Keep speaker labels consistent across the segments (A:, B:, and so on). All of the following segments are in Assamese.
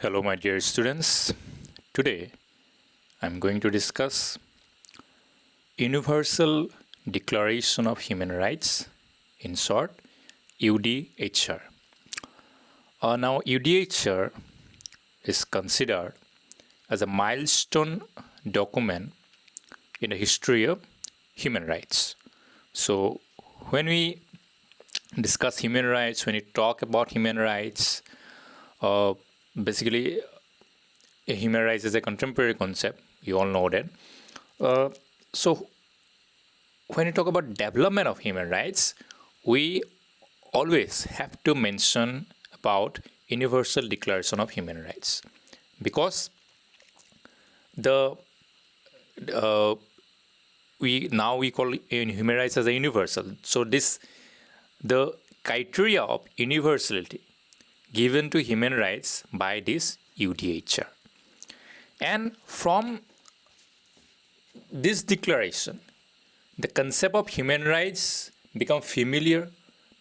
A: Hello, my dear students. Today, I'm going to discuss Universal Declaration of Human Rights, in short, UDHR. Now, UDHR is considered as a milestone document in the history of human rights. So, when we discuss human rights, when we talk about human rights, basically, human rights is a contemporary concept. You all know that. So, when you talk about development of human rights, we always have to mention about Universal Declaration of Human Rights, because we call human rights as a universal. So the criteria of universality given to human rights by this UDHR. And from this declaration, the concept of human rights become familiar,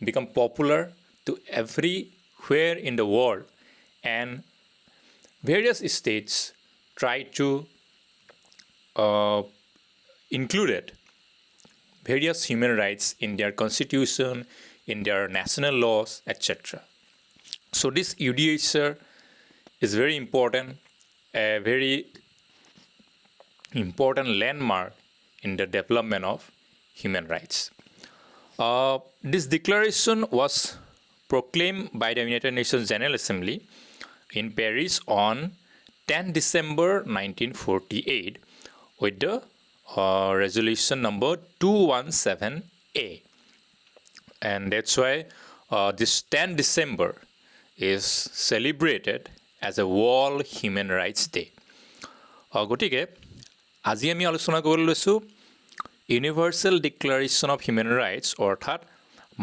A: become popular to everywhere in the world, and various states try to include various human rights in their constitution, in their national laws, etc. So this UDHR is very important, a very important landmark in the development of human rights. This declaration was proclaimed by the United Nations General Assembly in Paris on 10 December 1948 with the resolution number 217A. And that's why this 10 December is celebrated as a World Human Rights Day. গতিকে আজি আমি আলোচনা কৰিবলৈ লৈছোঁ universal declaration of human rights, অৰ্থাৎ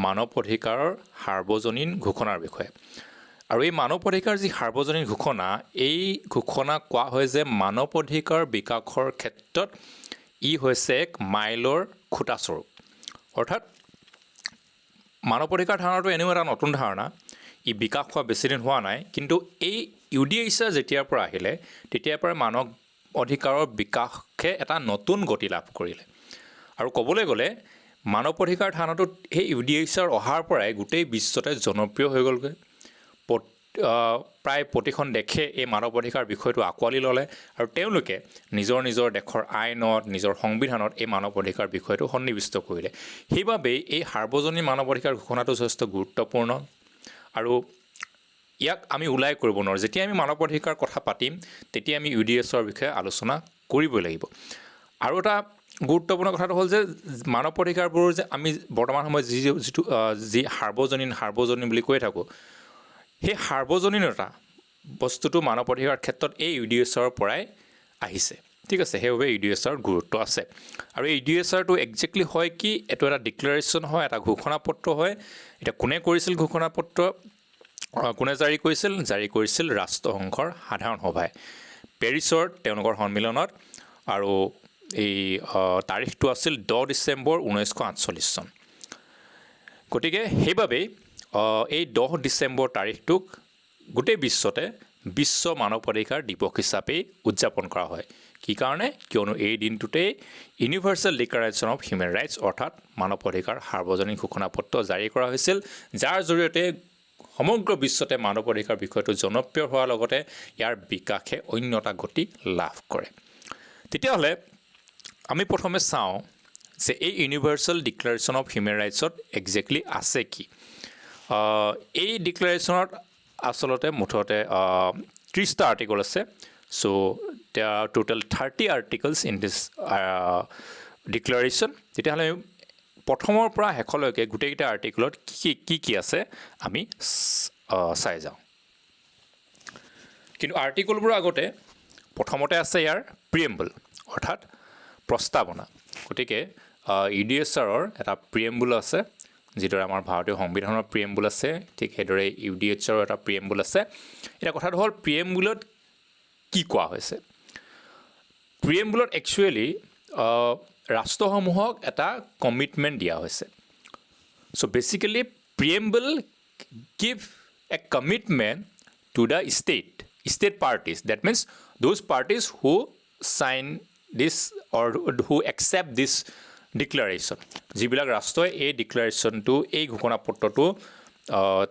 A: মানৱ অধিকাৰৰ সাৰ্বজনীন ঘোষণাৰ বিষয়ে। আৰু এই মানৱ অধিকাৰ যি সাৰ্বজনীন ঘোষণা, এই ঘোষণা কোৱা হয় যে মানৱ অধিকাৰ বিকাশৰ ক্ষেত্ৰত ই হৈছে এক মাইলৰ খুঁটাস্বৰূপ। অৰ্থাৎ মানৱ অধিকাৰ ধাৰণাটো এনেও এটা নতুন ধাৰণা, ই বিকাশ হোৱা বেছিদিন হোৱা নাই, কিন্তু এই UDHR যেতিয়াৰ পৰা আহিলে তেতিয়াৰ পৰা মানৱ অধিকাৰৰ বিকাশে এটা নতুন গতি লাভ কৰিলে। আৰু ক'বলৈ গ'লে মানৱ অধিকাৰ ধাৰণাটোত সেই UDHR অহাৰ পৰাই গোটেই বিশ্বতে জনপ্ৰিয় হৈ গ'লগৈ। প্ৰায় প্ৰতিখন দেশে এই মানৱ অধিকাৰ বিষয়টো আঁকোৱালি ল'লে আৰু তেওঁলোকে নিজৰ নিজৰ দেশৰ আইনত, নিজৰ সংবিধানত এই মানৱ অধিকাৰ বিষয়টো সন্নিৱিষ্ট কৰিলে। সেইবাবেই এই সাৰ্বজনীন মানৱ অধিকাৰ ঘোষণাটো যথেষ্ট গুৰুত্বপূৰ্ণ। আৰু ইয়াক আমি ওলাই কৰিব নোৱাৰোঁ। যেতিয়া আমি মানৱ অধিকাৰ কথা পাতিম তেতিয়া আমি UDHR বিষয়ে আলোচনা কৰিবই লাগিব। আৰু এটা গুৰুত্বপূৰ্ণ কথাটো হ'ল যে মানৱ অধিকাৰবোৰ যে আমি বৰ্তমান সময়ত যি সাৰ্বজনীন বুলি কৈ থাকোঁ, সেই সাৰ্বজনীনতা বস্তুটো মানৱ অধিকাৰ ক্ষেত্ৰত এই UDHR পৰাই আহিছে। ঠিক আছে, সেইবাবে UDHR গুৰুত্ব আছে। আৰু এই UDHRটো একজেক্টলি হয় কি, এইটো এটা ডিক্লাৰেশ্যন হয়, এটা ঘোষণাপত্ৰ হয়। এতিয়া কোনে কৰিছিল ঘোষণাপত্ৰ, কোনে জাৰি কৰিছিল ৰাষ্ট্ৰসংঘৰ সাধাৰণ সভাই পেৰিছৰ তেওঁলোকৰ সন্মিলনত। আৰু এই তাৰিখটো আছিল 10 ডিচেম্বৰ 1948 চন। গতিকে সেইবাবেই এই 10 ডিচেম্বৰ তাৰিখটোক গোটেই বিশ্বতে বিশ্ব মানৱ অধিকাৰ দিৱস হিচাপে উদযাপন কৰা হয়। কি কাৰণে? কিয়নো এই দিনটোতেই universal declaration of human rights, অৰ্থাৎ মানৱ অধিকাৰ সাৰ্বজনীন ঘোষণাপত্ৰ জাৰি কৰা হৈছিল, যাৰ জৰিয়তে সমগ্ৰ বিশ্বতে মানৱ অধিকাৰ বিষয়টো জনপ্ৰিয় হোৱাৰ লগতে ইয়াৰ বিকাশে অন্য এটা গতি লাভ কৰে। তেতিয়াহ'লে আমি প্ৰথমে চাওঁ যে এই ইউনিভাৰ্চেল ডিক্লাৰেশ্যন অফ হিউমেন ৰাইটছত একজেক্টলি আছে কি। এই ডিক্লাৰেশ্যনত আচলতে মুঠতে 30টা আৰ্টিকল আছে। চ' there are total 30 articles in this declaration. তেতিয়াহ'লে প্ৰথমৰ পৰা শেষলৈকে গোটেইকেইটা আৰ্টিকলত কি আছে আমি চাই যাওঁ। কিন্তু আৰ্টিকলবোৰৰ আগতে প্ৰথমতে আছে ইয়াৰ প্ৰিএম্বল, অৰ্থাৎ প্ৰস্তাৱনা। গতিকে UDHRৰ এটা প্ৰিএম্বল আছে, যিদৰে আমাৰ ভাৰতীয় সংবিধানৰ প্ৰিএম্বল আছে, ঠিক সেইদৰে UDHRৰ এটা প্ৰিএম্বল আছে। এতিয়া কথাটো হ'ল প্ৰিএম্বলত কি কোৱা হৈছে। প্ৰিএম্বলত একচুৱেলি ৰাষ্ট্ৰসমূহক এটা কমিটমেণ্ট দিয়া হৈছে। চ' basically preamble give a commitment to the state state parties. That means those parties who sign this or who accept this declaration. যিবিলাক ৰাষ্ট্ৰই এই ডিক্লাৰেশ্যনটো এই ঘোষণাপত্ৰটো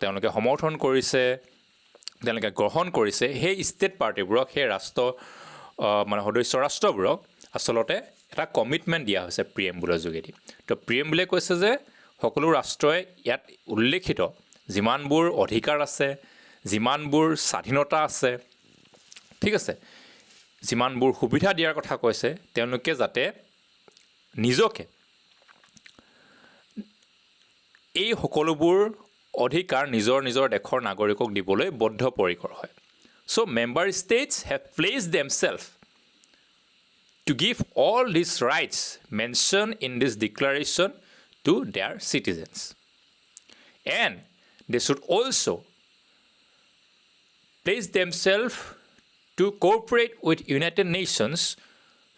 A: তেওঁলোকে সমৰ্থন কৰিছে, তেওঁলোকে গ্ৰহণ কৰিছে, সেই ষ্টেট পাৰ্টিবোৰক, সেই মানে সদস্য ৰাষ্ট্ৰবোৰক আচলতে এটা কমিটমেণ্ট দিয়া হৈছে প্ৰিএম্বুলৰ যোগেদি। তো প্ৰিএম্বুলে কৈছে যে সকলো ৰাষ্ট্ৰই ইয়াত উল্লেখিত যিমানবোৰ অধিকাৰ আছে, যিমানবোৰ স্বাধীনতা আছে, ঠিক আছে, যিমানবোৰ সুবিধা দিয়াৰ কথা কৈছে, তেওঁলোকে যাতে নিজকে এই সকলোবোৰ অধিকাৰ নিজৰ নিজৰ দেশৰ নাগৰিকক দিবলৈ বদ্ধপৰিকৰ হয়। So member states have pledged themselves to give all these rights mentioned in this declaration to their citizens. And they should also pledge themselves to cooperate with United Nations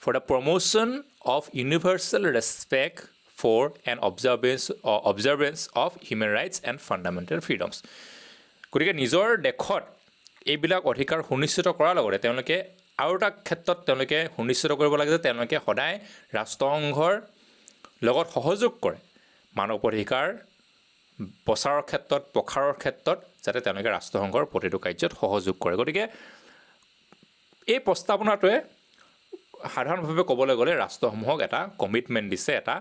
A: for the promotion of universal respect for an observance of human rights and fundamental freedoms. গতিকে নিজৰ দেশত এইবিলাক অধিকাৰ সুনিশ্চিত কৰাৰ লগতে তেওঁলোকে আৰু এটা ক্ষেত্ৰত তেওঁলোকে সুনিশ্চিত কৰিব লাগে যে তেওঁলোকে সদায় ৰাষ্ট্ৰসংঘৰ লগত সহযোগ কৰে মানৱ অধিকাৰ প্ৰচাৰৰ ক্ষেত্ৰত, প্ৰসাৰৰ ক্ষেত্ৰত, যাতে তেওঁলোকে ৰাষ্ট্ৰসংঘৰ প্ৰতিটো কাৰ্যত সহযোগ কৰে। গতিকে এই প্ৰস্তাৱনাটোৱে সাধাৰণভাৱে ক'বলৈ গ'লে ৰাষ্ট্ৰসমূহক এটা কমিটমেণ্ট দিছে, এটা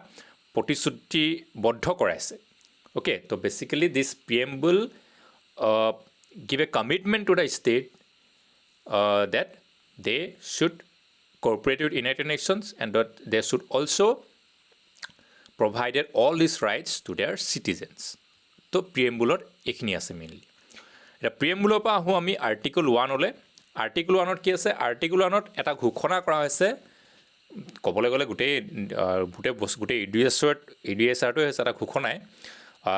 A: প্ৰতিশ্ৰুতিবদ্ধ কৰাইছে। অ'কে, তো basically this preamble give a commitment to the state that they should cooperate with United Nations and that they should also provide all these rights to their citizens. তো প্ৰিএম্বুলত এইখিনি আছে মেইনলি। এতিয়া প্ৰিএম্বুলৰ পৰা আহোঁ আমি আৰ্টিকল 1লৈ। আৰ্টিকল 1ত কি আছে? আৰ্টিকল 1ত এটা ঘোষণা কৰা হৈছে, ক'বলৈ গ'লে গোটেই ইডিএছআৰটোৱে হৈছে এটা ঘোষণাই।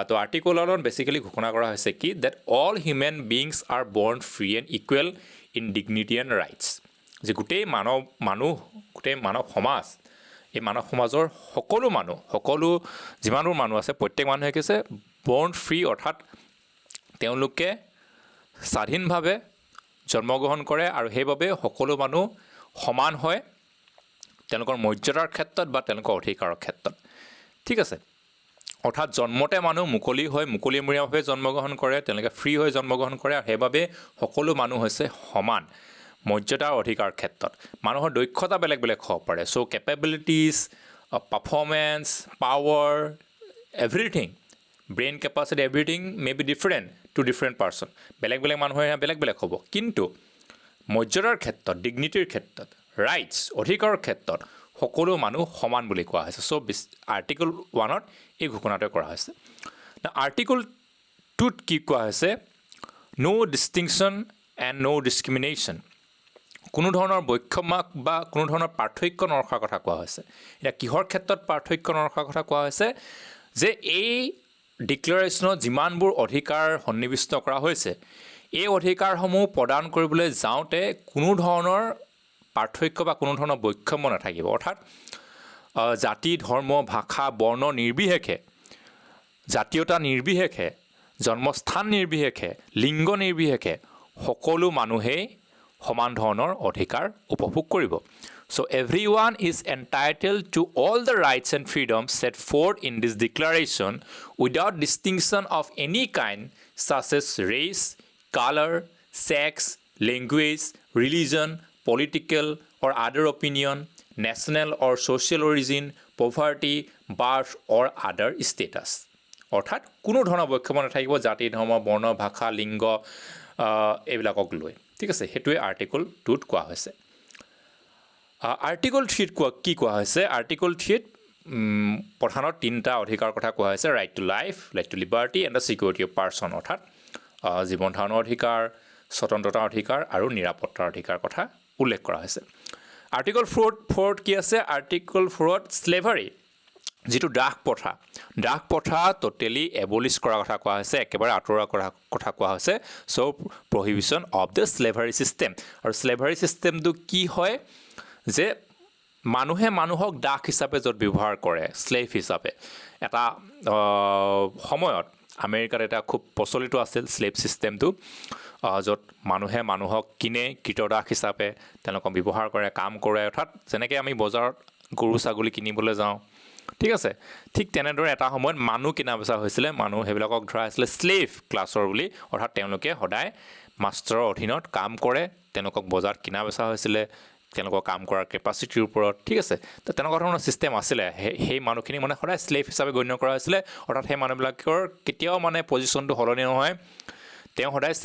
A: তো আৰ্টিকল 1ত বেচিকেলি ঘোষণা কৰা হৈছে কি? That all human beings are born free and equal in dignity and rights. যে গোটেই মানৱ সমাজ, এই মানৱ সমাজৰ সকলো যিমানবোৰ মানুহ আছে, প্ৰত্যেক মানুহে কি আছে? বৰ্ণ ফ্ৰী, অৰ্থাৎ তেওঁলোকে স্বাধীনভাৱে জন্মগ্ৰহণ কৰে আৰু সেইবাবে সকলো মানুহ সমান হয় তেওঁলোকৰ মৰ্যাদাৰ ক্ষেত্ৰত বা তেওঁলোকৰ অধিকাৰৰ ক্ষেত্ৰত, ঠিক আছে। অৰ্থাৎ জন্মতে মানুহ মুকলিমূৰীয়াভাৱে জন্মগ্ৰহণ কৰে, তেওঁলোকে ফ্ৰী হৈ জন্মগ্ৰহণ কৰে আৰু সেইবাবে সকলো মানুহ হৈছে সমান মৰ্যাদাৰ অধিকাৰ ক্ষেত্ৰত। মানুহৰ দক্ষতা বেলেগ বেলেগ হ'ব পাৰে। So' capabilities, performance, power, everything, brain capacity, everything may be different to different person. বেলেগ বেলেগ মানুহৰ বেলেগ বেলেগ হ'ব, কিন্তু মৰ্যাদাৰ ক্ষেত্ৰত, ডিগনিটিৰ ক্ষেত্ৰত, ৰাইটছ, অধিকাৰৰ ক্ষেত্ৰত সকলো মানুহ সমান বুলি কোৱা হৈছে। চ' আৰ্টিকল 1ত এই ঘোষণাটো কৰা হৈছে। আৰ্টিকল 2ত কি কোৱা হৈছে? ন' ডিষ্টিংশ্যন এণ্ড ন' ডিছক্ৰিমিনেশ্যন। কোনো ধৰণৰ বৈষম্য বা কোনো ধৰণৰ পাৰ্থক্য নৰখাৰ কথা কোৱা হৈছে। এতিয়া কিহৰ ক্ষেত্ৰত পাৰ্থক্য নৰখাৰ কথা কোৱা হৈছে? যে এই ডিক্লেৰেশ্যনত যিমানবোৰ অধিকাৰ সন্নিৱিষ্ট কৰা হৈছে, এই অধিকাৰসমূহ প্ৰদান কৰিবলৈ যাওঁতে কোনো ধৰণৰ পাৰ্থক্য বা কোনো ধৰণৰ বৈষম্য নাথাকিব। অৰ্থাৎ জাতি, ধৰ্ম, ভাষা, বৰ্ণ নিৰ্বিশেষে, জাতীয়তা নিৰ্বিশেষে, জন্মস্থান নিৰ্বিশেষে, লিংগ নিৰ্বিশেষে সকলো মানুহেই সমান ধৰণৰ অধিকাৰ উপভোগ কৰিব। চ' everyone is entitled to all the rights and freedoms set forth in this declaration without distinction of any kind such as race, color, sex, language, religion, political or other opinion, national or social origin, poverty, birth or other status. অৰ্থাৎ কোনো ধৰণৰ বৈষম্য নাথাকিব জাতি, ধৰ্ম, বৰ্ণ, ভাষা, লিংগ এইবিলাকক লৈ, ঠিক আছে। সেইটোৱে আৰ্টিকল 2ত কোৱা হৈছে। আৰ্টিকল 3ত কি কোৱা হৈছে? আৰ্টিকল 3ত প্ৰধানত 3টা অধিকাৰৰ কথা কোৱা হৈছে: right to life, right to liberty and the security of person. অৰ্থাৎ জীৱন ধাৰণৰ অধিকাৰ, স্বতন্ত্ৰতাৰ অধিকাৰ আৰু নিৰাপত্তাৰ অধিকাৰ কথা উল্লেখ কৰা হৈছে। আৰ্টিকল 4ত কি আছে? আৰ্টিকল 4ত স্লেভাৰী, যিটো দাস প্ৰথা টোটেলি এবলিছ কৰাৰ কথা কোৱা হৈছে, একেবাৰে আঁতৰোৱাৰ কথা কোৱা হৈছে। So' prohibition of the slavery system. আৰু স্লেভাৰী ছিষ্টেমটো কি হয়? যে মানুহে মানুহক দাস হিচাপে য'ত ব্যৱহাৰ কৰে, স্লেভ হিচাপে, এটা সময়ত আমেৰিকাত এটা খুব প্ৰচলিত আছিল স্লেভ ছিষ্টেমটো, য'ত মানুহে মানুহক কিনে কৃতদাস হিচাপে, তেওঁলোকক ব্যৱহাৰ কৰে, কাম কৰে, অৰ্থাৎ যেনেকৈ আমি বজাৰত গৰু ছাগলী কিনিবলৈ যাওঁ, ঠিক আছে, ঠিক তেনেদৰে এটা সময়ত মানুহ কিনা বেচা হৈছিলে। মানুহ সেইবিলাকক ধৰা হৈছিলে স্লেভ ক্লাছৰ বুলি, অৰ্থাৎ তেওঁলোকে সদায় মাষ্টৰৰ অধীনত কাম কৰে, তেওঁলোকক বজাৰত কিনা বেচা হৈছিলে তেওঁলোকৰ কাম কৰাৰ কেপাচিটিৰ ওপৰত, ঠিক আছে। তো তেনেকুৱা ধৰণৰ ছিষ্টেম আছিলে। সেই মানুহখিনিক মানে সদায় স্লেভ হিচাপে গণ্য কৰা হৈছিলে, অৰ্থাৎ সেই মানুহবিলাকৰ কেতিয়াও মানে পজিশ্যনটো সলনি নহয়, তেওঁ সদায়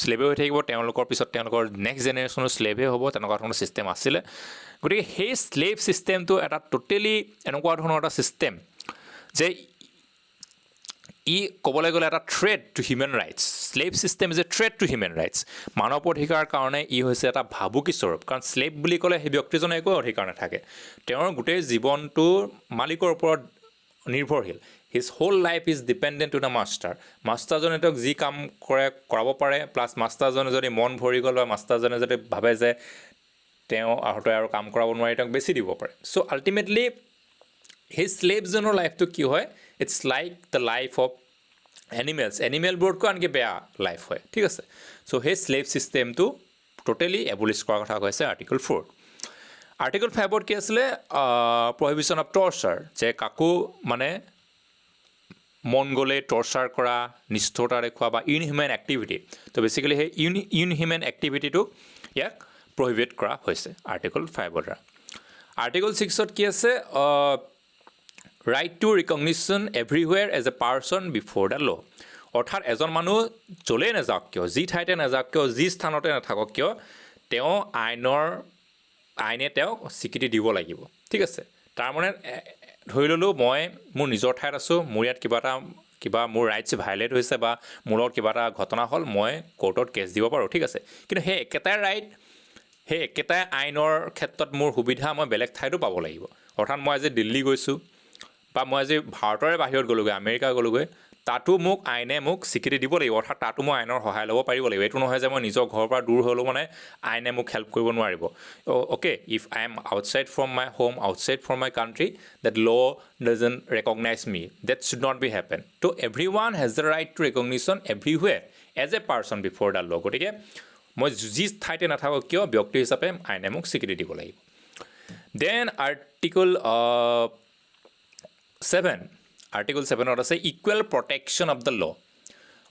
A: স্লেভে হৈ থাকিব, তেওঁলোকৰ পিছত তেওঁলোকৰ নেক্সট জেনেৰেশ্যনৰ স্লেভে হ'ব, তেনেকুৱা ধৰণৰ ছিষ্টেম আছিলে। গতিকে সেই স্লেভ ছিষ্টেমটো এটা টোটেলি এনেকুৱা ধৰণৰ এটা ছিষ্টেম যে ই ক'বলৈ গ'লে এটা threat to human rights. Slave system is a threat to human rights. মানৱ অধিকাৰ কাৰণে ই হৈছে এটা ভাবুকি স্বৰূপ, কাৰণ স্লেভ বুলি ক'লে সেই ব্যক্তিজনৰ একো অধিকাৰ নাথাকে, তেওঁৰ গোটেই জীৱনটো মালিকৰ ওপৰত নিৰ্ভৰশীল। His whole life is dependent to the master. মাষ্টাৰজনে তেওঁক যি কাম কৰে কৰাব পাৰে, প্লাছ মাষ্টাৰজনে যদি মন ভৰি গ'ল বা মাষ্টাৰজনে যদি ভাবে যে তেওঁ আৰু কাম কৰাব নোৱাৰি, তেওঁক বেছি দিব পাৰে। চ' আল্টিমেটলি সেই স্লেভজনৰ লাইফটো কি হয়, it's like the life of এনিমেলবোৰতকৈ আনকি বেয়া লাইফ হয়, ঠিক আছে। চ' সেই স্লেভ ছিষ্টেমটো টোটেলি এবলিছ কৰাৰ কথা কৈছে আৰ্টিকল 4। আৰ্টিকল 5ত কি আছিলে, প্ৰহিবিশ্যন অফ টৰ্চাৰ, যে কাকো মানে মন গ'লে টৰ্চাৰ কৰা, নিষ্ঠুৰতা দেখুওৱা বা ইনহিউমেন এক্টিভিটি। তো বেচিকেলি সেই ইনহিউমেন এক্টিভিটিটো ইয়াক প্ৰহিবিট কৰা হৈছে আৰ্টিকল 5ৰ দ্বাৰা। আৰ্টিকল 6ত কি আছে, right to recognition everywhere as a person before the law'. অৰ্থাৎ এজন মানুহ য'লেই নাযাওক কিয়, যি ঠাইতে নাযাওক কিয়, যি স্থানতে নাথাকক কিয়, তেওঁ আইনে তেওঁক স্বীকৃতি দিব লাগিব, ঠিক আছে। তাৰমানে ধৰি ল'লোঁ মই মোৰ নিজৰ ঠাইত আছোঁ, মোৰ ইয়াত কিবা মোৰ ৰাইটছ ভাইলেট হৈছে বা মোৰ লগত কিবা এটা ঘটনা হ'ল, মই কোৰ্টত কেছ দিব পাৰোঁ, ঠিক আছে। কিন্তু সেই একেটাই ৰাইট, সেই একেটাই আইনৰ ক্ষেত্ৰত মোৰ সুবিধা মই বেলেগ ঠাইতো পাব লাগিব। অৰ্থাৎ মই আজি দিল্লী গৈছোঁ বা মই আজি ভাৰতৰে বাহিৰত গ'লোগৈ, আমেৰিকা গ'লোগৈ, তাতো আইনে মোক স্বীকৃতি দিব লাগিব, অৰ্থাৎ তাতো মই আইনৰ সহায় ল'ব পাৰিব লাগিব। এইটো নহয় যে মই নিজৰ ঘৰৰ পৰা দূৰ হ'লেও মানে আইনে মোক হেল্প কৰিব নোৱাৰিব। Okay, if I am outside from my home, outside from my country, that law' doesn't recognise me, that should not be happen. তো every one has the right to recognition everywhere as a person before the law'. গতিকে মই যি ঠাইতে নাথাকক কিয়, ব্যক্তি হিচাপে আইনে মোক স্বীকৃতি দিব লাগিব। দেন আৰ্টিকল 7, আৰ্টিকল 7ত আছে equal protection of the law'.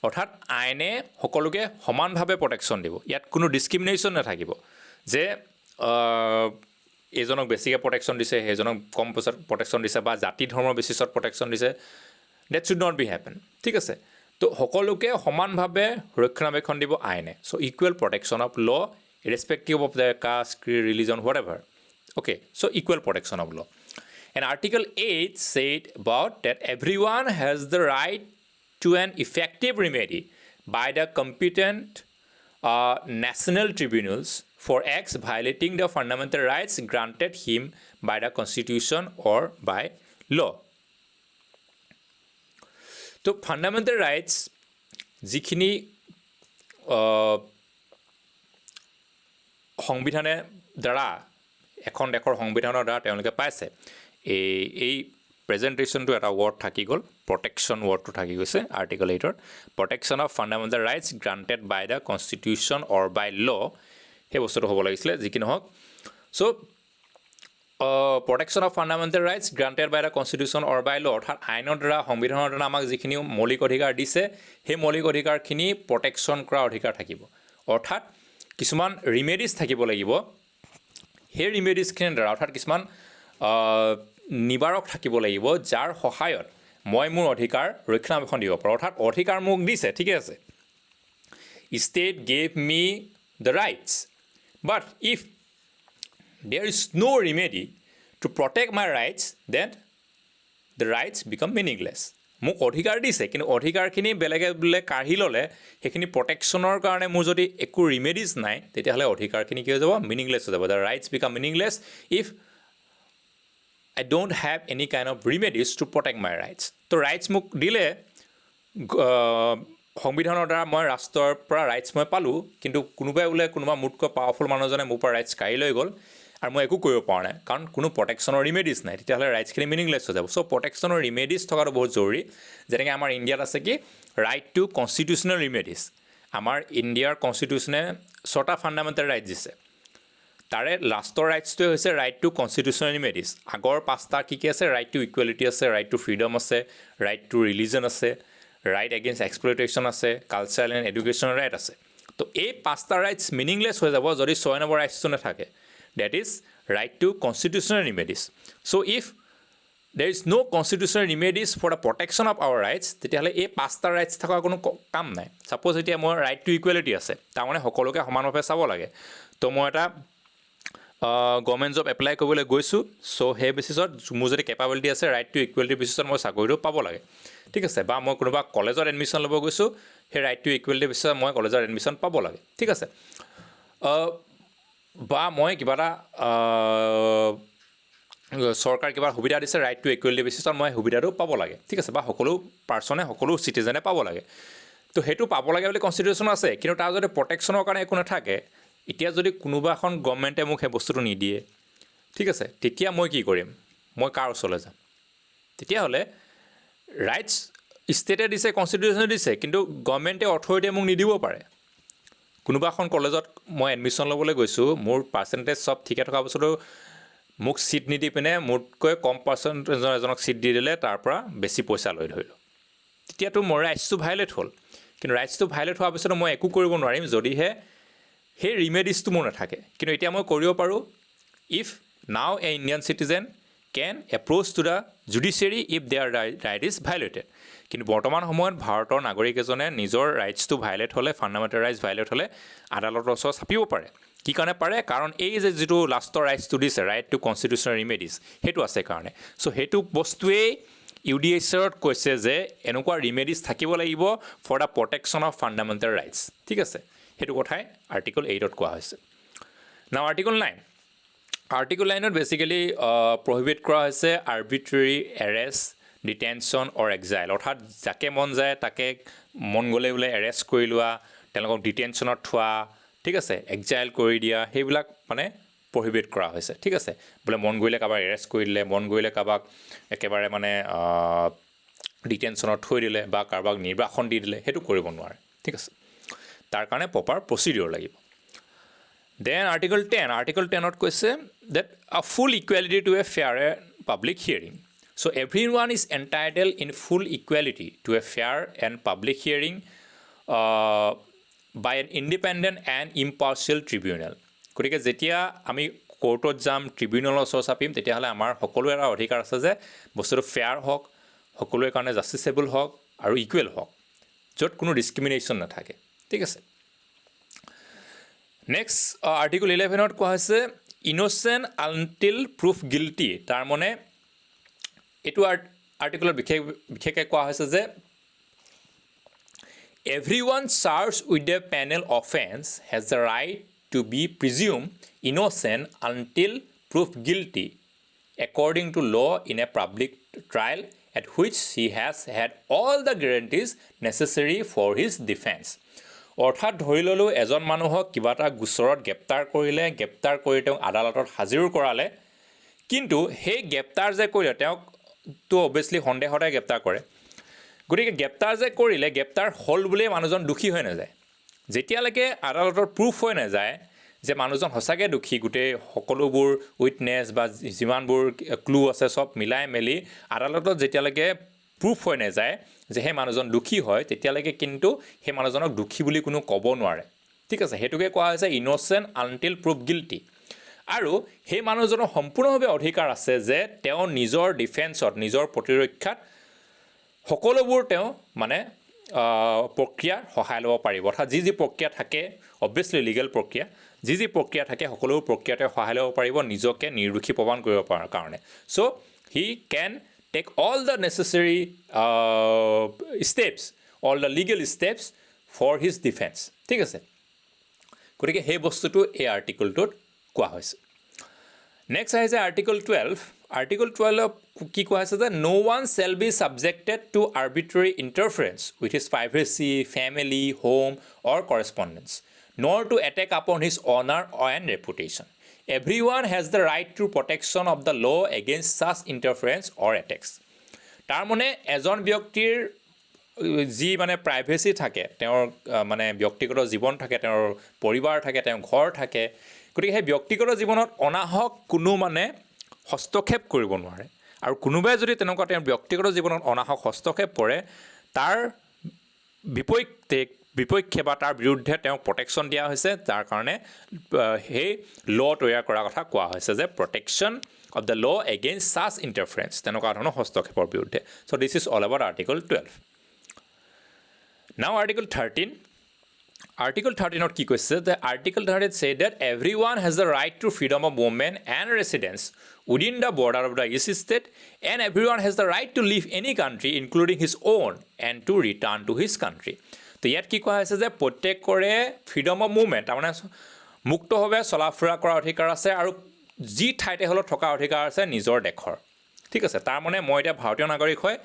A: অৰ্থাৎ আইনে সকলোকে সমানভাৱে প্ৰটেকশ্যন দিব, ইয়াত কোনো ডিছক্ৰিমিনেশ্যন নাথাকিব যে এইজনক বেছিকৈ প্ৰটেকশ্যন দিছে, সেইজনক কম পইচাত প্ৰটেকশ্যন দিছে বা জাতি ধৰ্মৰ বেচিছত প্ৰটেকশ্যন দিছে, that should not be happen, ঠিক আছে। তো সকলোকে সমানভাৱে ৰক্ষণাবেক্ষণ দিব আইনে। চ' equal protection of law' irrespective of the caste, creed, religion, whatever. Okay, so' equal protection of law'. And Article 8 said about that everyone has the right to an effective remedy by the competent national tribunals for acts violating the fundamental rights granted him by the Constitution or by law. তো ফাণ্ডামেণ্টেল ৰাইটছ যিখিনি সংবিধানে দ্বাৰা, এখন দেশৰ সংবিধানৰ দ্বাৰা তেওঁলোকে পাইছে, এই প্ৰেজেণ্টেশ্যনটো এটা ৱৰ্ড থাকি গ'ল, প্ৰটেকশ্যন ৱৰ্ডটো থাকি গৈছে আৰ্টিকল 8ৰ। Protection of fundamental rights granted by the constitution or by law', সেই বস্তুটো হ'ব লাগিছিলে, যি কি নহওক। So' protection of fundamental rights granted by the constitution or by law', অৰ্থাৎ আইনৰ দ্বাৰা, সংবিধানৰ দ্বাৰা আমাক যিখিনি মৌলিক অধিকাৰ দিছে, সেই মৌলিক অধিকাৰখিনি প্ৰটেকশ্যন কৰা অধিকাৰ থাকিব। অৰ্থাৎ কিছুমান ৰিমেডিজ থাকিব লাগিব, সেই ৰিমেডিজখিনিৰ দ্বাৰা, অৰ্থাৎ কিছুমান নিবাৰক থাকিব লাগিব, যাৰ সহায়ত মই মোৰ অধিকাৰ ৰক্ষণাবেক্ষণ দিব পাৰোঁ। অৰ্থাৎ অধিকাৰ মোক দিছে, ঠিকে আছে, state gave me the rights, but if there is no' remedy to protect my rights, then the rights become meaningless. মোক অধিকাৰ দিছে, কিন্তু অধিকাৰখিনি বেলেগে বোলে কাঢ়ি ল'লে, সেইখিনি প্ৰটেকশ্যনৰ কাৰণে মোৰ যদি একো ৰিমেডিজ নাই, তেতিয়াহ'লে অধিকাৰখিনি কি হৈ যাব, মিনিংলেছ হৈ যাব। The rights become meaningless if I don't have any kind of remedies to protect my rights. তো ৰাইটছ মোক দিলে, সংবিধানৰ দ্বাৰা মই ৰাষ্ট্ৰৰ পৰা ৰাইটছ মই পালোঁ, কিন্তু কোনোবাই বোলে কোনোবা মোতকৈ পাৱাৰফুল মানুহজনে মোৰ পৰা ৰাইটছ কাঢ়ি লৈ গ'ল, আৰু মই একো কৰিব পৰা নাই কাৰণ কোনো প্ৰটেকশ্যনৰ ৰিমেডিজ নাই, তেতিয়াহ'লে ৰাইটছখিনি মিনিংলেছ হৈ যাব। চ' প্ৰটেকশ্যনৰ ৰিমেডিজ থকাটো বহুত জৰুৰী। যেনেকৈ আমাৰ ইণ্ডিয়াত আছে কি ৰাইট টু কনষ্টিটিউচনেল ৰিমেডিজ। আমাৰ ইণ্ডিয়াৰ কনষ্টিটিউশ্যনে 6টা ফাণ্ডামেণ্টেল ৰাইটছ দিছে, তাৰে লাষ্টৰ ৰাইটছটোৱে হৈছে ৰাইট টু কনষ্টিটিউচনেল ৰিমেডিজ। আগৰ 5টা কি আছে? ৰাইট টু ইকুৱেলিটি আছে, ৰাইট টু ফ্ৰীডম আছে, ৰাইট টু ৰিলিজন আছে, ৰাইট এগেইনষ্ট এক্সপ্লইটেশ্যন আছে, কালচাৰেল এণ্ড এডুকেশ্যনেল ৰাইট আছে। তো এই 5টা ৰাইটছ মিনিংলেছ হৈ যাব যদি 6 নম্বৰ ৰাইটছটো নাথাকে, that is right to constitutional remedies. So' if there is no constitutional remedies for the protection of our rights, তেতিয়াহ'লে এই 5টা ৰাইটছ থকাৰ কোনো কাম নাই। ছাপ'জ এতিয়া মোৰ ৰাইট টু ইকুৱেলিটি আছে, তাৰমানে সকলোকে সমানভাৱে চাব লাগে। তো মই এটা গভৰ্ণমেণ্ট জব এপ্লাই কৰিবলৈ গৈছোঁ, চ' সেই বেচিছত মোৰ যদি কেপাবিলিটি আছে ৰাইট টু ইকুৱেলিটিৰ বেচিছত মই চাকৰিটো পাব লাগে, ঠিক আছে। বা মই কোনোবা কলেজত এডমিশ্যন ল'ব গৈছোঁ, সেই ৰাইট টু ইকুৱেলিটিৰ বেচিছত মই কলেজত এডমিশ্যন পাব লাগে, ঠিক আছে। বা মই কিবা এটা চৰকাৰ কিবা সুবিধা দিছে ৰাইট টু ইকুৱেলিটি বেচিছত মই সুবিধাটো পাব লাগে, ঠিক আছে। বা সকলো পাৰ্চনে সকলো চিটিজেনে পাব লাগে। তো সেইটো পাব লাগে বুলি কনষ্টিটিউশ্যন আছে, কিন্তু তাৰ যদি প্ৰটেকশ্যনৰ কাৰণে একো নাথাকে, এতিয়া যদি কোনোবা এখন গভৰ্ণমেণ্টে মোক সেই বস্তুটো নিদিয়ে, ঠিক আছে, তেতিয়া মই কি কৰিম? মই কাৰ ওচৰলৈ যাম? তেতিয়াহ'লে ৰাইটছ ষ্টেটে দিছে, কনষ্টিটিউশ্যনে দিছে, কিন্তু গভৰ্ণমেণ্টে অথৰিটিয়ে মোক নিদিব পাৰে। কোনোবা এখন কলেজত মই এডমিশ্যন ল'বলৈ গৈছোঁ, মোৰ পাৰ্চেণ্টেজ চব ঠিকে থকা বস্তুটো মোক ছিট নিদি পিনে মোতকৈ কম পাৰ্চেণ্টেজৰ এজনক ছিট দি দিলে, তাৰ পৰা বেছি পইচা লৈ ধৰিলোঁ, তেতিয়াতো মোৰ ৰাইটছটো ভাইলেট হ'ল। কিন্তু ৰাইটছটো ভাইলেট হোৱাৰ পিছতো মই একো কৰিব নোৱাৰিম যদিহে সেই ৰিমেডিজটো মোৰ নাথাকে। কিন্তু এতিয়া মই কৰিব পাৰোঁ, if now a Indian citizen can approach to the judiciary if their right is violated. কিন্তু বৰ্তমান সময়ত ভাৰতৰ নাগৰিক এজনে নিজৰ ৰাইটছটো ভাইলেট হ'লে, ফাণ্ডামেণ্টেল ৰাইটছ ভাইলেট হ'লে আদালতৰ ওচৰত চাপিব পাৰে। কি কাৰণে পাৰে? কাৰণ এই যে যিটো লাষ্টৰ ৰাইটছটো দিছে, ৰাইট টু কনষ্টিটিউচনেল ৰিমেডিজ, সেইটো আছে কাৰণে। চ' সেইটো বস্তুৱেই UDHRত কৈছে যে এনেকুৱা ৰিমেডিজ থাকিব লাগিব for the protection of fundamental rights, ঠিক আছে। সেইটো কথাই আৰ্টিকল 8ত কোৱা হৈছে। Now article 9। আৰ্টিকল 9ত বেচিকেলি প্ৰহিবিট কৰা হৈছে arbitrary arrest, detention or exile, অৰ্থাৎ যাকে মন যায় তাকে মন গ'লে বোলে এৰেষ্ট কৰি লোৱা, তেওঁলোকক ডিটেনশ্যনত থোৱা, ঠিক আছে, এক্সাইল কৰি দিয়া, সেইবিলাক মানে প্ৰহিবিট কৰা হৈছে, ঠিক আছে। বোলে মন কৰিলে কাৰোবাক এৰেষ্ট কৰি দিলে, মন কৰিলে কাৰোবাক একেবাৰে মানে ডিটেনশ্যনত থৈ দিলে বা কাৰোবাক নিৰ্বাসন দি দিলে, সেইটো কৰিব নোৱাৰে, ঠিক আছে। তাৰ কাৰণে প্ৰপাৰ প্ৰচিডিঅ'ৰ লাগিব। Then article 10। আৰ্টিকল 10ত কৈছে that a full equality to a fair public hearing. So' every one is entitle in full equality to a fair and public hearing by an independent and impartial tribunal. গতিকে যেতিয়া আমি কোৰ্টত যাম, ট্ৰিবিউনেলৰ ওচৰ চাপিম, তেতিয়াহ'লে আমাৰ সকলোৰে এটা অধিকাৰ আছে যে বস্তুটো ফেয়াৰ হওক, সকলোৰে কাৰণে জাষ্টিচেবল হওক আৰু ইকুৱেল হওক, য'ত কোনো ডিছক্ৰিমিনেশ্যন নাথাকে, ঠিক আছে। নেক্সট আৰ্টিকল 11ত কোৱা হৈছে ইন'চেণ্ট আনটিল প্ৰুফ গিল্টি। তাৰমানে এইটো আৰ্টিকলত বিশেষকৈ কোৱা হৈছে যে everyone charged with a penal offense has the right to be presumed innocent until proved guilty according to law in a public trial at which he has had all the guarantees necessary for his defense. অৰ্থাৎ ধৰি ল'লোঁ এজন মানুহক কিবা এটা গোচৰত গ্ৰেপ্তাৰ কৰিলে, গ্ৰেপ্তাৰ কৰি তেওঁক আদালতত হাজিৰ কৰালে, কিন্তু সেই গ্ৰেপ্তাৰ যে কৰিলে তেওঁকতো অভিয়াছলি সন্দেহতে গ্ৰেপ্তাৰ কৰে। গতিকে গ্ৰেপ্তাৰ যে কৰিলে, গ্ৰেপ্তাৰ হ'ল বুলিয়ে মানুহজন দোষী হৈ নাযায়। যেতিয়ালৈকে আদালতৰ প্ৰুফ হৈ নাযায় যে মানুহজন সঁচাকৈ দোষী, গোটেই সকলোবোৰ উইটনেছ বা যিমানবোৰ ক্লু আছে চব মিলাই মেলি আদালতত যেতিয়ালৈকে প্ৰুফ হৈ নাযায় যে সেই মানুহজন দোষী হয়, তেতিয়ালৈকে কিন্তু সেই মানুহজনক দোষী বুলি কোনো ক'ব নোৱাৰে, ঠিক আছে। সেইটোকে কোৱা হৈছে ইন'চেণ্ট আনটিল প্ৰুফ গিল্টি। আৰু সেই মানুহজনৰ সম্পূৰ্ণভাৱে অধিকাৰ আছে যে তেওঁ নিজৰ ডিফেন্সত, নিজৰ প্ৰতিৰক্ষাত সকলোবোৰ তেওঁ মানে প্ৰক্ৰিয়াৰ সহায় ল'ব পাৰিব। অৰ্থাৎ যি যি প্ৰক্ৰিয়া থাকে, অবভিয়াছলি লিগেল প্ৰক্ৰিয়া, যি যি প্ৰক্ৰিয়া থাকে সকলোবোৰ প্ৰক্ৰিয়াতে সহায় ল'ব পাৰিব নিজকে নিৰ্দোষী প্ৰমাণ কৰিব পৰাৰ কাৰণে। So' he can take all the necessary steps, all the legal steps for his defence, ঠিক আছে। গতিকে সেই বস্তুটো এই আৰ্টিকলটোত কোৱা হৈছে। নেক্সট আহিছে আৰ্টিকল 12। আৰ্টিকল 12 কি কোৱা হৈছে যে no one shall be subjected to arbitrary interference with his privacy, family, home or correspondence, nor to attack upon his honor and reputation. everyone has the right to protection of the law against such interference or attacks. তাৰ মানে এজন ব্যক্তিৰ যি মানে প্ৰাইভেচি থাকে, তেওঁৰ মানে ব্যক্তিগত জীৱন থাকে, তেওঁৰ পৰিবাৰ থাকে, তেওঁৰ ঘৰ থাকে, গতিকে সেই ব্যক্তিগত জীৱনত অনাহক কোনো মানে হস্তক্ষেপ কৰিব নোৱাৰে। আৰু কোনোবাই যদি তেনেকুৱা তেওঁৰ ব্যক্তিগত জীৱনত অনাহক হস্তক্ষেপ কৰে, তাৰ বিপক্ষে বা তাৰ বিৰুদ্ধে তেওঁক প্ৰটেকশ্যন দিয়া হৈছে, যাৰ কাৰণে সেই ল' তৈয়াৰ কৰাৰ কথা কোৱা হৈছে যে protection of the law against such interference, তেনেকুৱা ধৰণৰ হস্তক্ষেপৰ বিৰুদ্ধে। So this is all about Article 12. Now Article 13. Article 13 কি কৈছে যে Article 13 say that everyone has the right to freedom of movement and residence within the border of the each state, and everyone has the right to leave any country including his own and to return to his country. তো ইয়াত কি কোৱা হৈছে যে প্ৰত্যেকৰে ফ্ৰীডম অফ মুভমেণ্ট, তাৰমানে মুক্তভাৱে চলা ফুৰা কৰাৰ অধিকাৰ আছে আৰু যি ঠাইতে হ'লেও থকা অধিকাৰ আছে নিজৰ দেশৰ। ঠিক আছে, তাৰমানে মই এতিয়া ভাৰতীয় নাগৰিক হয়,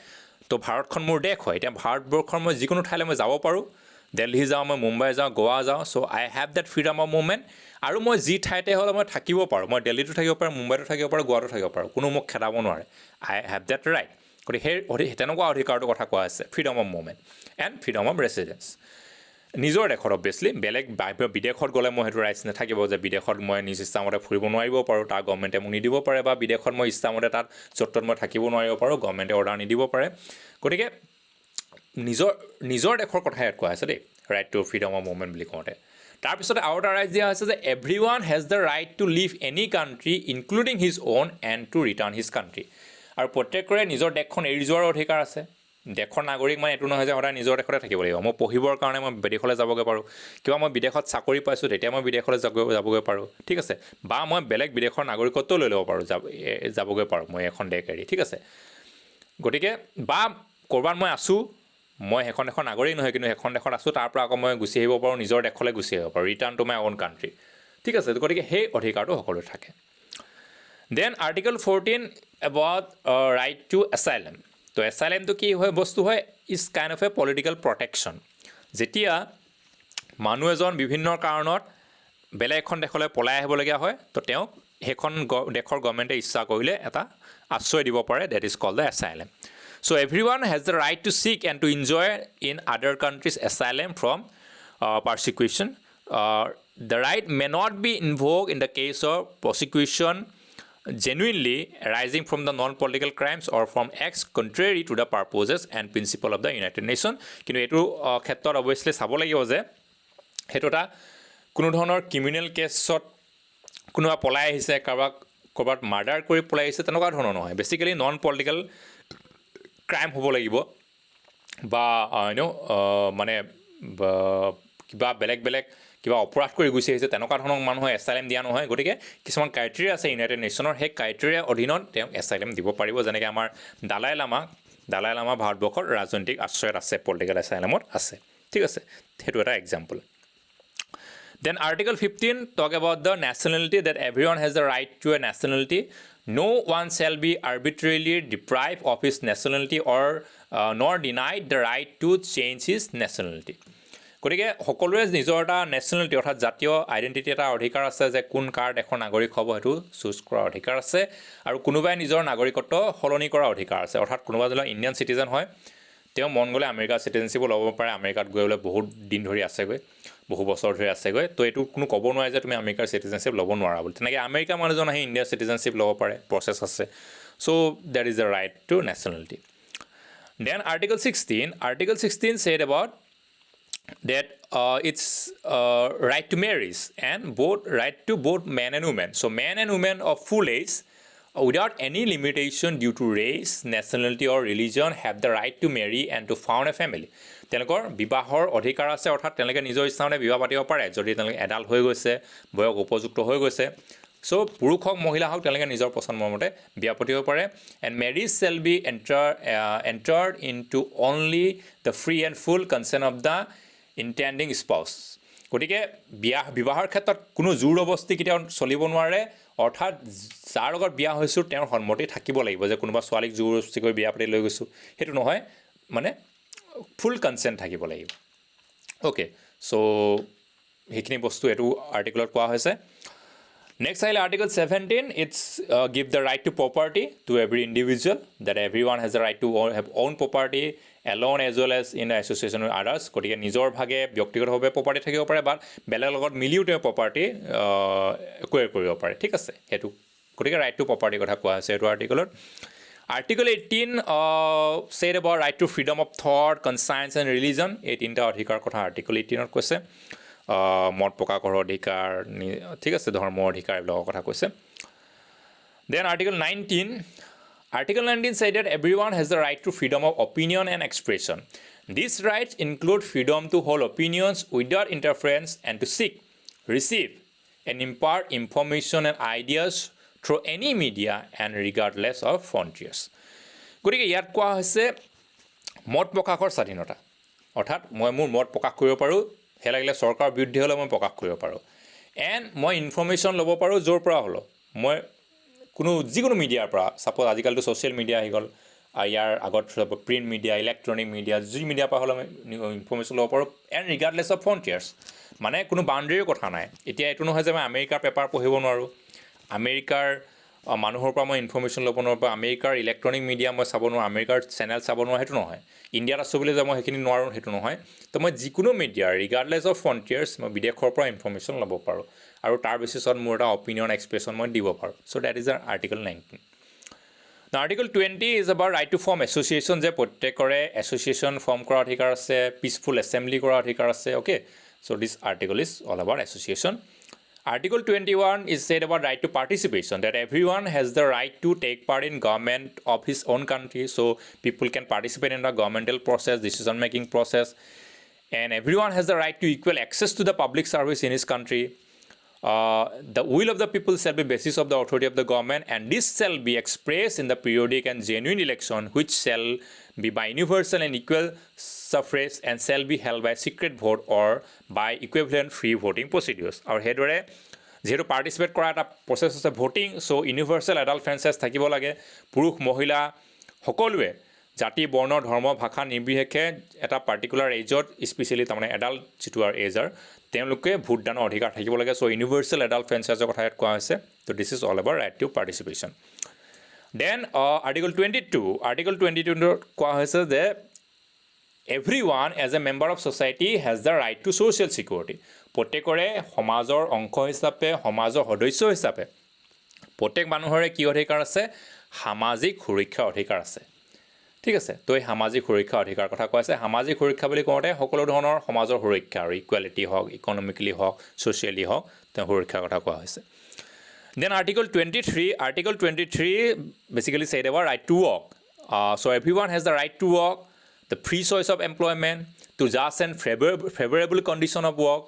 A: তো ভাৰতখন মোৰ দেশ হয়। এতিয়া ভাৰতবৰ্ষৰ মই যিকোনো ঠাইলৈ মই যাব পাৰোঁ, দিল্লী যাওঁ, মই মুম্বাই যাওঁ, গোৱা যাওঁ। So' I have that freedom of movement. আৰু মই যি ঠাইতে হ'লেও মই থাকিব পাৰোঁ, মই দিল্লীতো থাকিব পাৰোঁ, মুম্বাইতো থাকিব পাৰোঁ, গোৱাতো থাকিব পাৰোঁ, কোনো মোক খেদাব নোৱাৰে। আই হেভ দেট ৰাইট। গতিকে সেই তেনেকুৱা অধিকাৰটোৰ কথা কোৱা হৈছে, freedom of movement and freedom of residence. নিজৰ দেশত অবভিয়াছলি, বেলেগ বিদেশত গ'লে মই সেইটো ৰাইটছ নাথাকিব যে বিদেশত মই নিজ ইচ্ছামতে ফুৰিব নোৱাৰিব পাৰোঁ, তাৰ গভৰ্ণমেণ্টে মোক নিদিব পাৰে, বা বিদেশত মই ইচ্ছামতে তাত য'ত ত'ত মই থাকিব নোৱাৰিব পাৰোঁ, গভৰ্ণমেণ্টে অৰ্ডাৰ নিদিব পাৰে। গতিকে নিজৰ দেশৰ কথা ইয়াত কোৱা হৈছে দেই, right to freedom of movement বুলি কওঁতে। তাৰপিছতে আৰু এটা ৰাইট দিয়া হৈছে যে everyone has the right to leave any country including his own and to return his country. আৰু প্ৰত্যেকৰে নিজৰ দেশখন এৰি যোৱাৰ অধিকাৰ আছে। দেশৰ নাগৰিক মানে এইটো নহয় যে সদায় নিজৰ দেশতে থাকিব লাগিব। মই পঢ়িবৰ কাৰণে মই বিদেশলৈ যাবগৈ পাৰোঁ, কিবা মই বিদেশত চাকৰি পাইছোঁ তেতিয়া মই বিদেশলৈ যাবগৈ পাৰোঁ। ঠিক আছে, বা মই বেলেগ বিদেশৰ নাগৰিকত্ব লৈ ল'ব পাৰোঁ, যাবগৈ পাৰোঁ মই এখন দেশ এৰি। ঠিক আছে, গতিকে বা ক'ৰবাত মই আছোঁ, মই সেইখন দেশৰ নাগৰিক নহয়, কিন্তু সেইখন দেশত আছোঁ, তাৰ পৰা আকৌ মই গুচি আহিব পাৰোঁ, নিজৰ দেশলৈ গুচি আহিব পাৰোঁ, return to my own country. ঠিক আছে, গতিকে সেই অধিকাৰটো সকলোৰে থাকে। Then article 14 about right to asylum. তো এছাইলামটো কি হয় বস্তু হয়, is kind of a political protection. যেতিয়া মানুহ এজন বিভিন্ন কাৰণত বেলেগ এখন দেশলৈ পলাই আহিবলগীয়া হয়, তো তেওঁক সেইখন দেশৰ গভৰ্ণমেণ্টে ইচ্ছা কৰিলে এটা আশ্ৰয় দিব পাৰে, that is called the asylum. So everyone has the right to seek and to enjoy in other countries asylum from persecution. The right may not be invoked in the case of prosecution genuinely arising from the non-political crimes or from acts contrary to the purposes and principle of the United Nations. কিন্তু এইটো ক্ষেত্ৰত অৱশ্যে চাব লাগিব যে সেইটো এটা কোনো ধৰণৰ ক্ৰিমিনেল কেছত কোনোবা পলাই আহিছে, ক'ৰবাত মাৰ্ডাৰ কৰি পলাই আহিছে, তেনেকুৱা ধৰণৰ নহয়। বেচিকেলি নন পলিটিকেল ক্ৰাইম হ'ব লাগিব, বা মানে কিবা বেলেগ কিবা অপৰাধ কৰি গুচি আহিছে, তেনেকুৱা ধৰণৰ মানুহক এছাইলাম দিয়া নহয়। গতিকে কিছুমান ক্ৰাইটেৰিয়া আছে ইউনাইটেড নেশ্যনৰ, সেই ক্ৰাইটেৰিয়াৰ অধীনত তেওঁক এছাইলাম দিব পাৰিব। যেনেকৈ আমাৰ দালাই লামা ভাৰতবৰ্ষৰ ৰাজনৈতিক আশ্ৰয়ত আছে, পলিটিকেল এছাইলামত আছে। ঠিক আছে, সেইটো এটা example. Then Article 15 talk about the nationality, that everyone has the right to a nationality. No one shall be arbitrarily deprived of his nationality or nor denied the right to change his nationality. গতিকে সকলোৰে নিজৰ এটা নেশ্যনেলিটি অৰ্থাৎ জাতীয় আইডেণ্টিটি এটা অধিকাৰ আছে, যে কোন কাৰ দেশৰ নাগৰিক হ'ব সেইটো চুজ কৰাৰ অধিকাৰ আছে। আৰু কোনোবাই নিজৰ নাগৰিকত্ব সলনি কৰাৰ অধিকাৰ আছে, অৰ্থাৎ কোনোবা যদি ইণ্ডিয়ান চিটিজেন হয়, তেওঁ মন গ'লে আমেৰিকাৰ চিটিজেনশ্বিপো ল'ব পাৰে, আমেৰিকাত গৈ বোলে বহুত দিন ধৰি আছেগৈ, বহু বছৰ ধৰি আছেগৈ। তো এইটো কোনো ক'ব নোৱাৰে যে তুমি আমেৰিকাৰ চিটিজেনশ্বিপ ল'ব নোৱাৰা বুলি। তেনেকৈ আমেৰিকাৰ মানুহজন আহি ইণ্ডিয়াৰ চিটিজেনশ্বিপ ল'ব পাৰে, প্ৰচেছ আছে। So' that is the right to nationality. Then Article 16 said about that it's right to marriage and right to both men and women. So men and women of full age without any limitation due to race, nationality or religion have the right to marry and to found a family. তেওঁলোকৰ বিবাহৰ অধিকাৰ আছে, অৰ্থাৎ তেওঁলোকে নিজৰ ইচ্ছামতে বিবাহ পাতিব পাৰে যদি তেওঁলোকে এডাল্ট হৈ গৈছে, বয়স উপযুক্ত হৈ গৈছে। চ' পুৰুষ হওক মহিলা হওক, তেওঁলোকে নিজৰ পচন্দ মতে বিয়া পাতিব পাৰে। And marriage shall be entered into only the free and full consent of the intending spouse. গতিকে বিবাহৰ ক্ষেত্ৰত কোনো জোৰ জবস্তি কেতিয়াও চলিব নোৱাৰে, অৰ্থাৎ যাৰ লগত বিয়া হৈছোঁ তেওঁৰ সন্মতি থাকিব লাগিব, যে কোনোবা ছোৱালীক জোৰ জবস্তি কৰি বিয়া পাতি লৈ গৈছোঁ সেইটো নহয়, মানে ফুল কনচেণ্ট থাকিব লাগিব। অ'কে, চ' সেইখিনি বস্তু এইটো আৰ্টিকলত কোৱা হৈছে। Next আহিলে Article 17, it's give the right to property to every individual, that everyone has the right to have own property alone as well as in association with others. গতিকে নিজৰ ভাগে ব্যক্তিগতভাৱে প্ৰপাৰ্টি থাকিব পাৰে বা বেলেগৰ লগত মিলিও তেওঁ প্ৰপাৰ্টি একুৱেৰ কৰিব পাৰে, ঠিক আছে, সেইটো গতিকে ৰাইট টু প্ৰপাৰ্টিৰ কথা কোৱা হৈছে এইটো আৰ্টিকলত। Article 18 said about right to freedom of thought, conscience and religion. এই তিনিটা অধিকাৰ কথা Article 18ত কৈছে। মত প্ৰকাশ কৰাৰ অধিকাৰ, ঠিক আছে, ধৰ্মৰ অধিকাৰ এইবিলাকৰ কথা কৈছে। Then Article 19 said that everyone has the right to freedom of opinion and expression. These rights include freedom to hold opinions without interference and to seek, receive, and impart information and ideas through any media and regardless of frontiers. গতিকে ইয়াত কোৱা হৈছে মত প্ৰকাশৰ স্বাধীনতা, অৰ্থাৎ মই মোৰ মত প্ৰকাশ কৰিব পাৰোঁ, সেই লাগিলে চৰকাৰৰ বিৰুদ্ধে হ'লে মই প্ৰকাশ কৰিব পাৰোঁ, এণ্ড মই ইনফৰ্মেশ্যন ল'ব পাৰোঁ য'ৰ পৰা হ'লেও, মই যিকোনো মিডিয়াৰ পৰা, ছাপ'জ আজিকালিতো ছ'চিয়েল মিডিয়া আহি গ'ল, ইয়াৰ আগত প্ৰিণ্ট মিডিয়া, ইলেক্ট্ৰনিক মিডিয়া, যি মিডিয়াৰ পৰা হ'লেও মই ইনফৰ্মেশ্যন ল'ব পাৰোঁ, এণ্ড ৰিগাৰ্ডলেছ অফ ফ্ৰণ্টিয়াৰ্ছ, মানে কোনো বাউণ্ডেৰীৰ কথা নাই। এতিয়া এইটো নহয় যে মই আমেৰিকাৰ পেপাৰ পঢ়িব নোৱাৰোঁ, আমেৰিকাৰ মানুহৰ পৰা মই ইনফৰ্মেশ্যন ল'ব নোৱাৰোঁ, বা আমেৰিকাৰ ইলেক্ট্ৰনিক মিডিয়া মই চাব নোৱাৰোঁ, আমেৰিকাৰ চেনেল চাব নোৱাৰোঁ, সেইটো নহয়। ইণ্ডিয়াত আছোঁ বুলি যে মই সেইখিনি নোৱাৰোঁ, সেইটো নহয়। তো মই যিকোনো মিডিয়াৰ ৰিগাৰ্ডলেছ অফ ফ্ৰণ্টিয়াৰ্ছ মই বিদেশৰ পৰা ইনফৰ্মেশ্যন ল'ব পাৰোঁ, আৰু তাৰ বেচিছত মোৰ এটা অপিনিয়ন এক্সপ্ৰেছন মই দিব পাৰোঁ। চ' that is Article 19. Now, Article 20 is about right to form association, যে প্ৰত্যেকৰে এছ'চিয়েশ্যন ফৰ্ম কৰাৰ অধিকাৰ আছে, পিচফুল এছেম্বলি কৰাৰ অধিকাৰ আছে, okay. So' this article is all about association. Article 21 is said about right to participation, that everyone has the right to take part in government of his own country, so people can participate in the governmental process, decision-making process, and everyone has the right to equal access to the public service in his country. The will of the people shall be basis of the authority of the government, and this shall be expressed in the periodic and genuine election, which shall be by universal and equal suffrage and shall be held by secret vote or by equivalent free voting procedures. আৰু সেইদৰে যিহেতু পাৰ্টিচিপেট কৰা এটা প্ৰচেছ আছে ভোটিং, চ' ইউনিভাৰ্চেল এডাল্ট ফ্ৰেঞ্চাইজ থাকিব লাগে। পুৰুষ মহিলা সকলোৱে জাতি বৰ্ণ ধৰ্ম ভাষা নিৰ্বিশেষে এটা পাৰ্টিকুলাৰ এজত, স্পেচিয়েলি তাৰমানে এডাল্ট যিটো আৰু এজাৰ, তেওঁলোকে ভোটদানৰ অধিকাৰ থাকিব লাগে। চ' ইউনিভাৰ্চেল এডাল্ট ফ্ৰেঞ্চাইজৰ কথা ইয়াত কোৱা হৈছে। ত' this is all about right to participation. Then Article 22 কোৱা হৈছে যে everyone as a member of society has the right to social security. প্ৰত্যেকৰে সমাজৰ অংশ হিচাপে, সমাজৰ সদস্য হিচাপে প্ৰত্যেক মানুহৰে কি অধিকাৰ আছে? সামাজিক সুৰক্ষা অধিকাৰ আছে, ঠিক আছে। তো এই সামাজিক সুৰক্ষা অধিকাৰ কথা কোৱা হৈছে। সামাজিক সুৰক্ষা বুলি কওঁতে সকলো ধৰণৰ সমাজৰ সুৰক্ষা, আৰু ইকুৱেলিটি হওক, ইকনমিকেলি হওক, ছ'চিয়েলি হওক, তেওঁ সুৰক্ষাৰ কথা কোৱা হৈছে। Then Article 23 basically said about right to work. So everyone has the right to work, the free choice of employment, to just and favorable condition of work,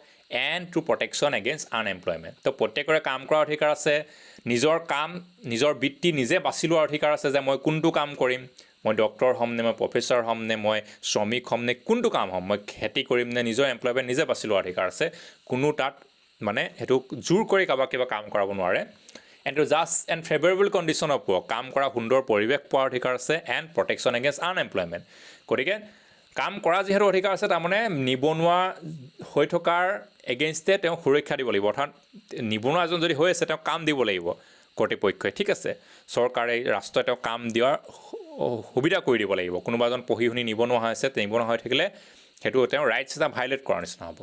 A: and to protection against unemployment. তো প্ৰত্যেকৰে কাম কৰাৰ অধিকাৰ আছে, নিজৰ কাম, নিজৰ বৃত্তি নিজে বাছি লোৱাৰ অধিকাৰ আছে, যে মই কোনটো কাম কৰিম, মই ডক্টৰ হ'ম নে, মই প্ৰফেচাৰ হ'ম নে, মই শ্ৰমিক হ'ম নে, কোনটো কাম হ'ম, মই খেতি কৰিম নে, নিজৰ এমপ্লয়মেণ্ট নিজে বাছি লোৱাৰ অধিকাৰ আছে। কোনো তাত মানে সেইটো জোৰ কৰি কাৰোবাক কিবা কাম কৰাব নোৱাৰে। And to just and favourable condition of work, কাম কৰা সুন্দৰ পৰিৱেশ পোৱাৰ অধিকাৰ আছে। এণ্ড প্ৰটেকশ্যন এগেইনষ্ট আনএমপ্লয়মেণ্ট, গতিকে কাম কৰা যিহেতু অধিকাৰ আছে, তাৰমানে নিবনুৱা হৈ থকাৰ এগেইনষ্টে তেওঁ সুৰক্ষা দিব লাগিব। অৰ্থাৎ নিবনুৱা এজন যদি হৈ আছে, তেওঁ কাম দিব লাগিব কৰ্তৃপক্ষই, ঠিক আছে। চৰকাৰে, ৰাষ্ট্ৰই তেওঁক কাম দিয়াৰ সুবিধা কৰি দিব লাগিব। কোনোবা এজন পঢ়ি শুনি নিবনুৱা হৈ আছে, নিবনুৱা হৈ থাকিলে সেইটো তেওঁৰ ৰাইটছ এটা ভাইলেট কৰাৰ নিচিনা হ'ব।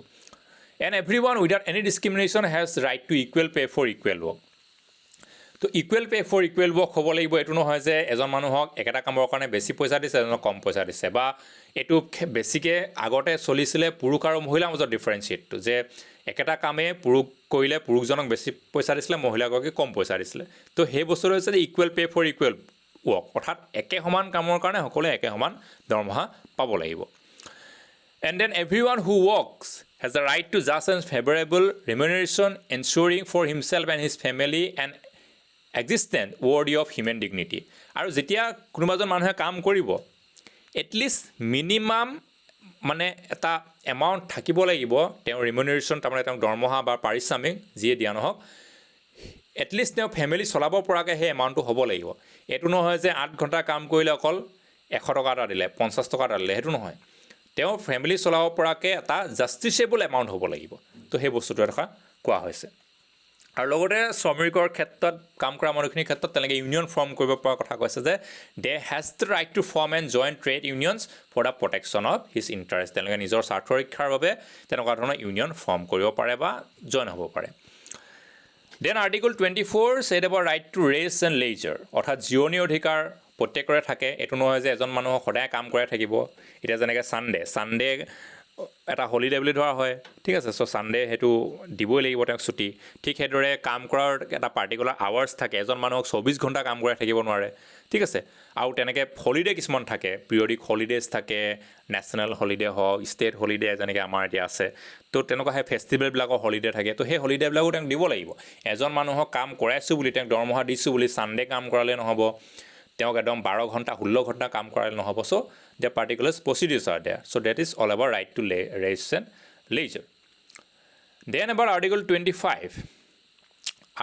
A: And everyone without any discrimination has right to equal pay' for equal work. তো equal pay' for equal work হ'ব লাগিব। এইটো নহয় যে এজন মানুহক একেটা কামৰ কাৰণে বেছি পইচা দিছে, এজনক কম পইচা দিছে, বা এইটো বেছিকৈ আগতে চলিছিলে পুৰুষ আৰু মহিলাৰ মাজত ডিফাৰেঞ্চিয়েটটো, যে একেটা কামেই পুৰুষ কৰিলে পুৰুষজনক বেছি পইচা দিছিলে, মহিলাগৰাকীক কম পইচা দিছিলে। তো সেই বস্তুটো হৈছে যে equal pay' for equal work, অৰ্থাৎ একে সমান কামৰ কাৰণে সকলোৱে একে সমান দৰমহা পাব লাগিব। And then everyone who works has the right to just and favorable remuneration, ensuring for himself and his family an existence worthy of human dignity. আৰু যেতিয়া কোনোবা এজন মানুহে কাম কৰিব, এটলিষ্ট মিনিমাম মানে এটা এমাউণ্ট থাকিব লাগিব, তেওঁৰ ৰিমুনেৰেশ্যন, তাৰমানে তেওঁ দৰমহা বা পাৰিশ্ৰমিক যিয়ে দিয়া নহওক, এটলিষ্ট তেওঁ ফেমিলি চলাব পৰাকৈ সেই এমাউণ্টটো হ'ব লাগিব। এইটো নহয় যে 8 ঘণ্টা কাম কৰিলে অকল 100 টকা এটা দিলে, 50 টকা এটা দিলে, সেইটো নহয়। তেওঁ ফেমিলি চলাব পৰাকৈ এটা জাষ্টিচেবল এমাউণ্ট হ'ব লাগিব। তো সেই বস্তুটো এটা কোৱা হৈছে। আৰু লগতে শ্ৰমিকৰ ক্ষেত্ৰত কাম কৰা মানুহখিনিৰ ক্ষেত্ৰত তেনেকৈ ইউনিয়ন ফৰ্ম কৰিব পৰা কথা কৈছে যে they has the right to form and join trade unions for the protection of his interest. তেওঁলোকে নিজৰ স্বাৰ্থ ৰক্ষাৰ বাবে তেনেকুৱা ধৰণৰ ইউনিয়ন ফৰ্ম কৰিব পাৰে বা জইন হ'ব পাৰে। Then article 24 said about right to rest and leisure, অৰ্থাৎ জিৰণি অধিকাৰ প্ৰত্যেকৰে থাকে। এইটো নহয় যে এজন মানুহক সদায় কাম কৰাই থাকিব। এতিয়া যেনেকৈ ছানডে এটা হলিডে বুলি ধৰা হয়, ঠিক আছে। চ' ছানডে সেইটো দিবই লাগিব তেওঁক ছুটি। ঠিক সেইদৰে কাম কৰাৰ এটা পাৰ্টিকুলাৰ আৱাৰ্ছ থাকে। এজন মানুহক 24 ঘণ্টা কাম কৰাই থাকিব নোৱাৰে, ঠিক আছে। আৰু তেনেকৈ হলিডে কিছুমান থাকে, পিৰিয়ডিক হলিডেজ থাকে, নেশ্যনেল হলিডে হওক, ষ্টেট হলিডে যেনেকৈ আমাৰ এতিয়া আছে। তো তেনেকুৱা সেই ফেষ্টিভেলবিলাকৰ হলিডে থাকে। তো সেই হলিডেবিলাকো তেওঁক দিব লাগিব। এজন মানুহক কাম কৰাইছোঁ বুলি, তেওঁক দৰমহা দিছোঁ বুলি ছানডে কাম কৰালে নহ'ব, তেওঁক একদম 12 ঘণ্টা 16 ঘণ্টা কাম কৰালে নহ'ব। So' the particular procedures are there. So' that is all about right to rest and leisure. Then এবাৰ আৰ্টিকল 25।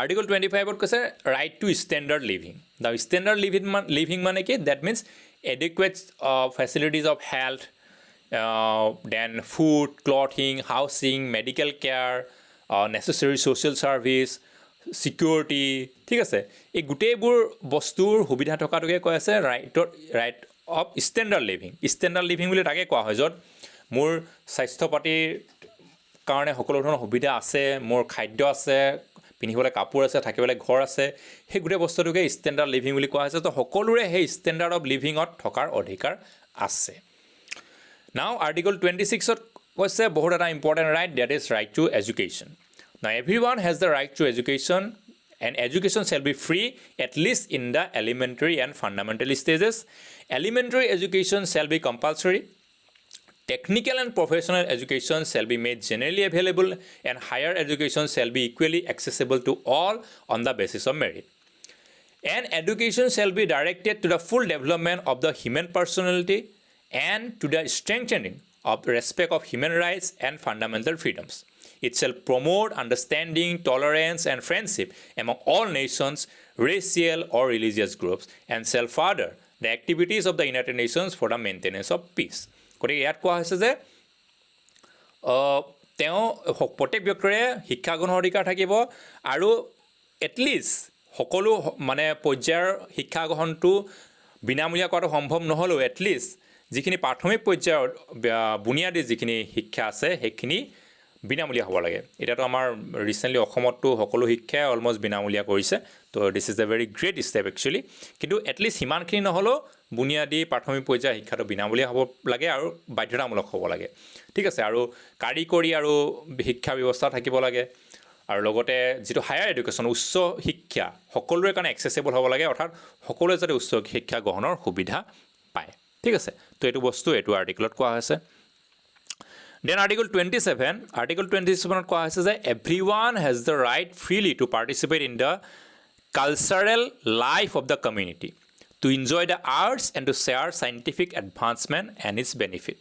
A: আৰ্টিকল 25ত কৈছে right to standard living. The standard living মানে কি? That means adequate facilities of health, then food, clothing, housing, medical care, necessary social service, security, ঠিক আছে। এই গোটেইবোৰ বস্তুৰ সুবিধা থকাটোকে কৈ আছে right of standard living. Standard living বুলি তাকে কোৱা হয়, য'ত মোৰ স্বাস্থ্য পাতিৰ কাৰণে সকলো ধৰণৰ সুবিধা আছে, মোৰ খাদ্য আছে, পিন্ধিবলৈ কাপোৰ আছে, থাকিবলৈ ঘৰ আছে, সেই গোটেই বস্তুটোকে ষ্টেণ্ডাৰ্ড লিভিং বুলি কোৱা হৈছে। তো সকলোৰে সেই ষ্টেণ্ডাৰ্ড অফ লিভিঙত থকাৰ অধিকাৰ আছে। নাও আৰ্টিকল 26ত কৈছে বহুত এটা important right, that is right to education. Now everyone has the right to education, and education shall be free at least in the elementary and fundamental stages. Elementary education shall be compulsory. Technical and professional education shall be made generally available, and higher education shall be equally accessible to all on the basis of merit. And education shall be directed to the full development of the human personality and to the strengthening of respect of human rights and fundamental freedoms. It shall promote understanding, tolerance, and friendship among all nations, racial or religious groups, and shall further the activities of the United Nations for the maintenance of peace. গতিকে ইয়াত কোৱা হৈছে যে তেওঁ প্ৰত্যেক ব্যক্তিৰে শিক্ষা গ্ৰহণৰ অধিকাৰ থাকিব, আৰু এটলিষ্ট সকলো মানে পৰ্যায়ৰ শিক্ষা গ্ৰহণটো বিনামূলীয়া কৰাটো সম্ভৱ নহ'লেও এটলিষ্ট যিখিনি প্ৰাথমিক পৰ্যায়ৰ বুনিয়াদী যিখিনি শিক্ষা আছে সেইখিনি বিনামূলীয়া হ'ব লাগে। এতিয়াতো আমাৰ ৰিচেণ্টলি অসমতো সকলো শিক্ষাই অলমষ্ট বিনামূলীয়া কৰিছে। তো this is a very great step actually. কিন্তু এটলিষ্ট সিমানখিনি নহ'লেও বুনিয়াদী প্ৰাথমিক পৰ্যায়ৰ শিক্ষাটো বিনামূলীয়া হ'ব লাগে আৰু বাধ্যতামূলক হ'ব লাগে, ঠিক আছে। আৰু কাৰিকৰী আৰু শিক্ষা ব্যৱস্থা থাকিব লাগে, আৰু লগতে যিটো হায়াৰ এডুকেশ্যন উচ্চ শিক্ষা সকলোৰে কাৰণে একচেচেবল হ'ব লাগে, অৰ্থাৎ সকলোৱে যাতে উচ্চ শিক্ষা গ্ৰহণৰ সুবিধা পায়, ঠিক আছে। তো এইটো বস্তু এইটো আৰ্টিকলত কোৱা হৈছে। দেন আৰ্টিকল 27, আৰ্টিকল 27ত কোৱা হৈছে যে everyone has the right freely to participate in the cultural life of the community, to enjoy the arts and to share scientific advancement and its benefit.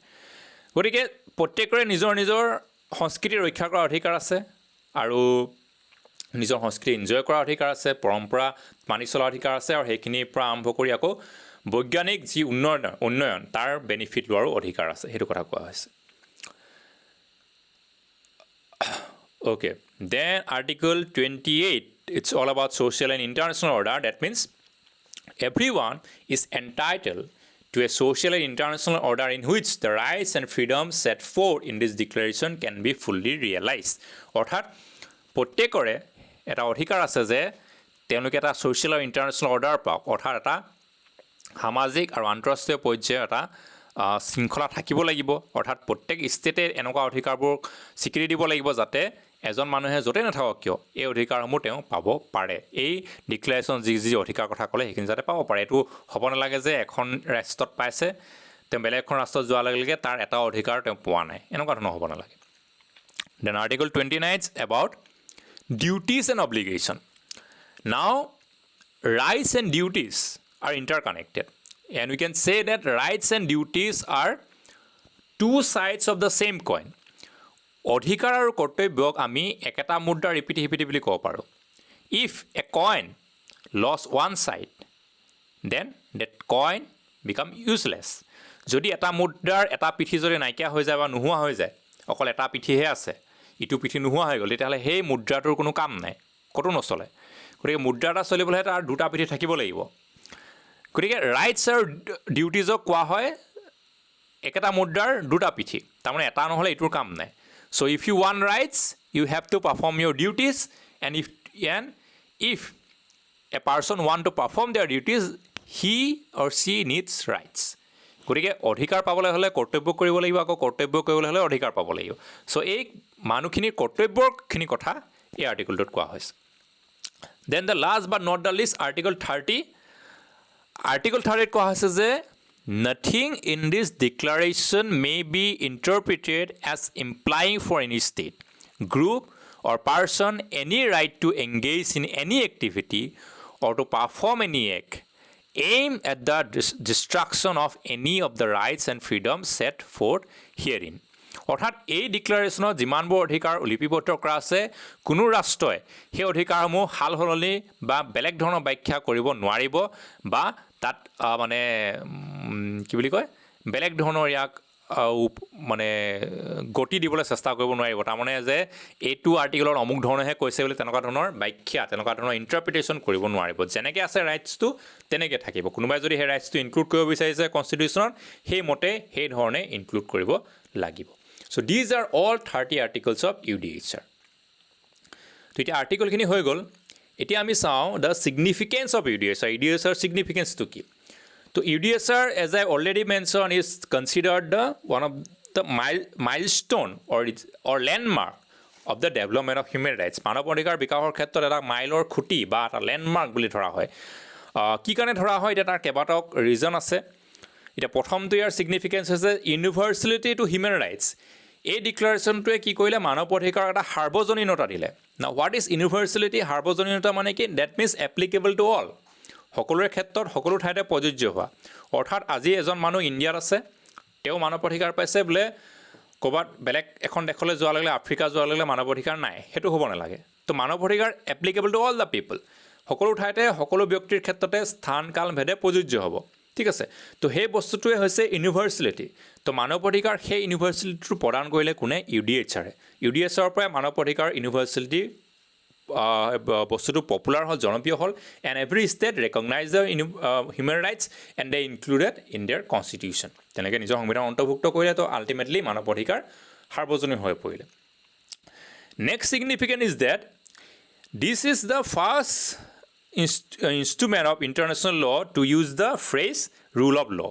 A: গতিকে প্ৰত্যেকৰে নিজৰ নিজৰ সংস্কৃতি ৰক্ষা কৰাৰ অধিকাৰ আছে, আৰু নিজৰ সংস্কৃতি এনজয় কৰাৰ অধিকাৰ আছে, পৰম্পৰা মানি চলাৰ অধিকাৰ আছে, আৰু সেইখিনিৰ পৰা আৰম্ভ কৰি আকৌ বৈজ্ঞানিক যি উন্নয়ন তাৰ বেনিফিট লোৱাৰো অধিকাৰ আছে, সেইটো কথা কোৱা হৈছে। Okay, then Article 28, it's all about social and international order. That means everyone is entitled to a social and international order in which the rights and freedoms set forth in this declaration can be fully realized. অৰ্থাৎ প্ৰত্যেকৰে এটা অধিকাৰ আছে যে তেওঁলোকে এটা ছ'চিয়েল আৰু ইণ্টাৰনেশ্যনেল অৰ্ডাৰ পাওক, অৰ্থাৎ এটা সামাজিক আৰু আন্তঃৰাষ্ট্ৰীয় পৰ্যায়ৰ এটা শৃংখলা থাকিব লাগিব। অৰ্থাৎ প্ৰত্যেক ষ্টেটে এনেকুৱা অধিকাৰবোৰ স্বীকৃতি দিব লাগিব যাতে এজন মানুহে য'তেই নাথাকক কিয় এই অধিকাৰসমূহ তেওঁ পাব পাৰে। এই ডিক্লেৰেশ্যন যি অধিকাৰ কথা ক'লে সেইখিনি যাতে পাব পাৰে। এইটো হ'ব নালাগে যে এখন ৰাষ্ট্ৰত পাইছে তেওঁ বেলেগ এখন ৰাষ্ট্ৰত যোৱাৰ লগে লগে তাৰ এটা অধিকাৰ তেওঁ পোৱা নাই, এনেকুৱা ধৰণৰ হ'ব নালাগে। Then article 29 about duties and obligation. Now rights and duties are interconnected, and we can say that rights and duties are two sides of the same coin. অধিকাৰ আৰু কৰ্তব্যক আমি একেটা মুদ্ৰাৰ ইপিঠি বুলি ক'ব পাৰোঁ। If a coin lost one side, then that coin become useless. যদি এটা মুদ্ৰাৰ এটা পিঠি যদি নাইকিয়া হৈ যায় বা নোহোৱা হৈ যায়, অকল এটা পিঠিহে আছে, ইটো পিঠি নোহোৱা হৈ গ'ল, তেতিয়াহ'লে সেই মুদ্ৰাটোৰ কোনো কাম নাই, ক'তো নচলে গতিকে মুদ্ৰা এটা চলিবলৈ তাৰ দুটা পিঠি থাকিব লাগিব গতিকে ৰাইটছ আৰু ডিউটিজক কোৱা হয় একেটা মুদ্ৰাৰ দুটা পিঠি তাৰমানে এটা নহ'লে এইটোৰ কাম নাই so' if you want rights you have to perform your duties and if a person want to perform their duties he or she needs rights গতিকে অধিকাৰ পাবলৈ হ'লে কৰ্তব্য কৰিব লাগিব আকৌ কৰ্তব্য কৰিবলৈ হ'লে অধিকাৰ পাব লাগিব চ' এই মানুহখিনিৰ কৰ্তব্যখিনি কথা এই আৰ্টিকলটোত কোৱা হৈছে then the last but not the list article 30 article 30 কোৱা হৈছে যে nothing in this declaration may be interpreted as implying for any state, group or person any right to engage in any activity or to perform any act aimed at the destruction of any of the rights and freedoms set forth herein. অৰ্থাৎ এই ডিক্লাৰেশ্যনত যিমানবোৰ অধিকাৰ লিপিবদ্ধ কৰা আছে কোনো ৰাষ্ট্ৰই সেই অধিকাৰসমূহ সাল সলনি বা বেলেগ ধৰণৰ ব্যাখ্যা কৰিব নোৱাৰিব বা তাত মানে কি বুলি কয় বেলেগ ধৰণৰ ইয়াক মানে গতি দিবলৈ চেষ্টা কৰিব নোৱাৰিব তাৰমানে যে এইটো আৰ্টিকলত অমুক ধৰণেহে কৈছে বুলি তেনেকুৱা ধৰণৰ ব্যাখ্যা তেনেকুৱা ধৰণৰ ইণ্টাৰপ্ৰিটেশ্যন কৰিব নোৱাৰিব যেনেকৈ আছে ৰাইটছটো তেনেকৈ থাকিব কোনোবাই যদি সেই ৰাইটছটো ইনক্লুড কৰিব বিচাৰিছে কনষ্টিটিউশ্যনত সেইমতে সেই ধৰণে ইনক্লুড কৰিব লাগিব so' these are all 30 articles of UDHR তো এতিয়া আৰ্টিকলখিনি হৈ গ'ল এতিয়া আমি চাওঁ দ্য ছিগনিফিকেঞ্চ অফ UDHR ছিগনিফিকেঞ্চটো কি তো UDHR as I already mentioned is considered the one of the milestone or landmark of the development of human rights মানৱ অধিকাৰ বিকাশৰ ক্ষেত্ৰত এটা মাইলৰ খুঁটি বা এটা লেণ্ডমাৰ্ক বুলি ধৰা হয় কি কাৰণে ধৰা হয় এতিয়া তাৰ কেইবাটাও ৰিজন আছে এতিয়া প্ৰথমটো ইয়াৰ ছিগনিফিকেঞ্চ হৈছে ইউনিভাৰ্চেলিটি টু হিউমেন ৰাইটছ এই ডিক্লাৰেশ্যনটোৱে কি কৰিলে মানৱ অধিকাৰৰ এটা সাৰ্বজনীনতা দিলে না হোৱাট ইজ ইউনিভাৰ্চেলিটি সাৰ্বজনীনতা মানে কি that means applicable to all সকলোৰে ক্ষেত্ৰত সকলো ঠাইতে প্ৰযোজ্য হোৱা অৰ্থাৎ আজি এজন মানুহ ইণ্ডিয়াত আছে তেওঁ মানৱ অধিকাৰ পাইছে বোলে ক'ৰবাত বেলেগ এখন দেশলৈ যোৱাৰ লগে আফ্ৰিকা যোৱাৰ লগে মানৱ অধিকাৰ নাই সেইটো হ'ব নালাগে তো মানৱ অধিকাৰ এপ্লিকেবল টু অল দ্য পিপল সকলো ঠাইতে সকলো ব্যক্তিৰ ক্ষেত্ৰতে স্থান কাল ভেদে প্ৰযোজ্য হ'ব ঠিক আছে তো সেই বস্তুটোৱে হৈছে ইউনিভাৰ্চেলিটি তো মানৱ অধিকাৰ সেই ইউনিভাৰ্চেলিটিটো প্ৰদান কৰিলে কোনে UDHR পৰাই মানৱ অধিকাৰ ইউনিভাৰ্চেলিটি বস্তুটো পপুলাৰ হ'ল জনপ্ৰিয় হ'ল and every state recognise the human rights and De included in there constitution তেনেকৈ নিজৰ সংবিধান অন্তৰ্ভুক্ত কৰিলে তো আল্টিমেটলি মানৱ অধিকাৰ সাৰ্বজনীন হৈ পৰিলে next significant is that this is the first instrument of international law to use the phrase rule of law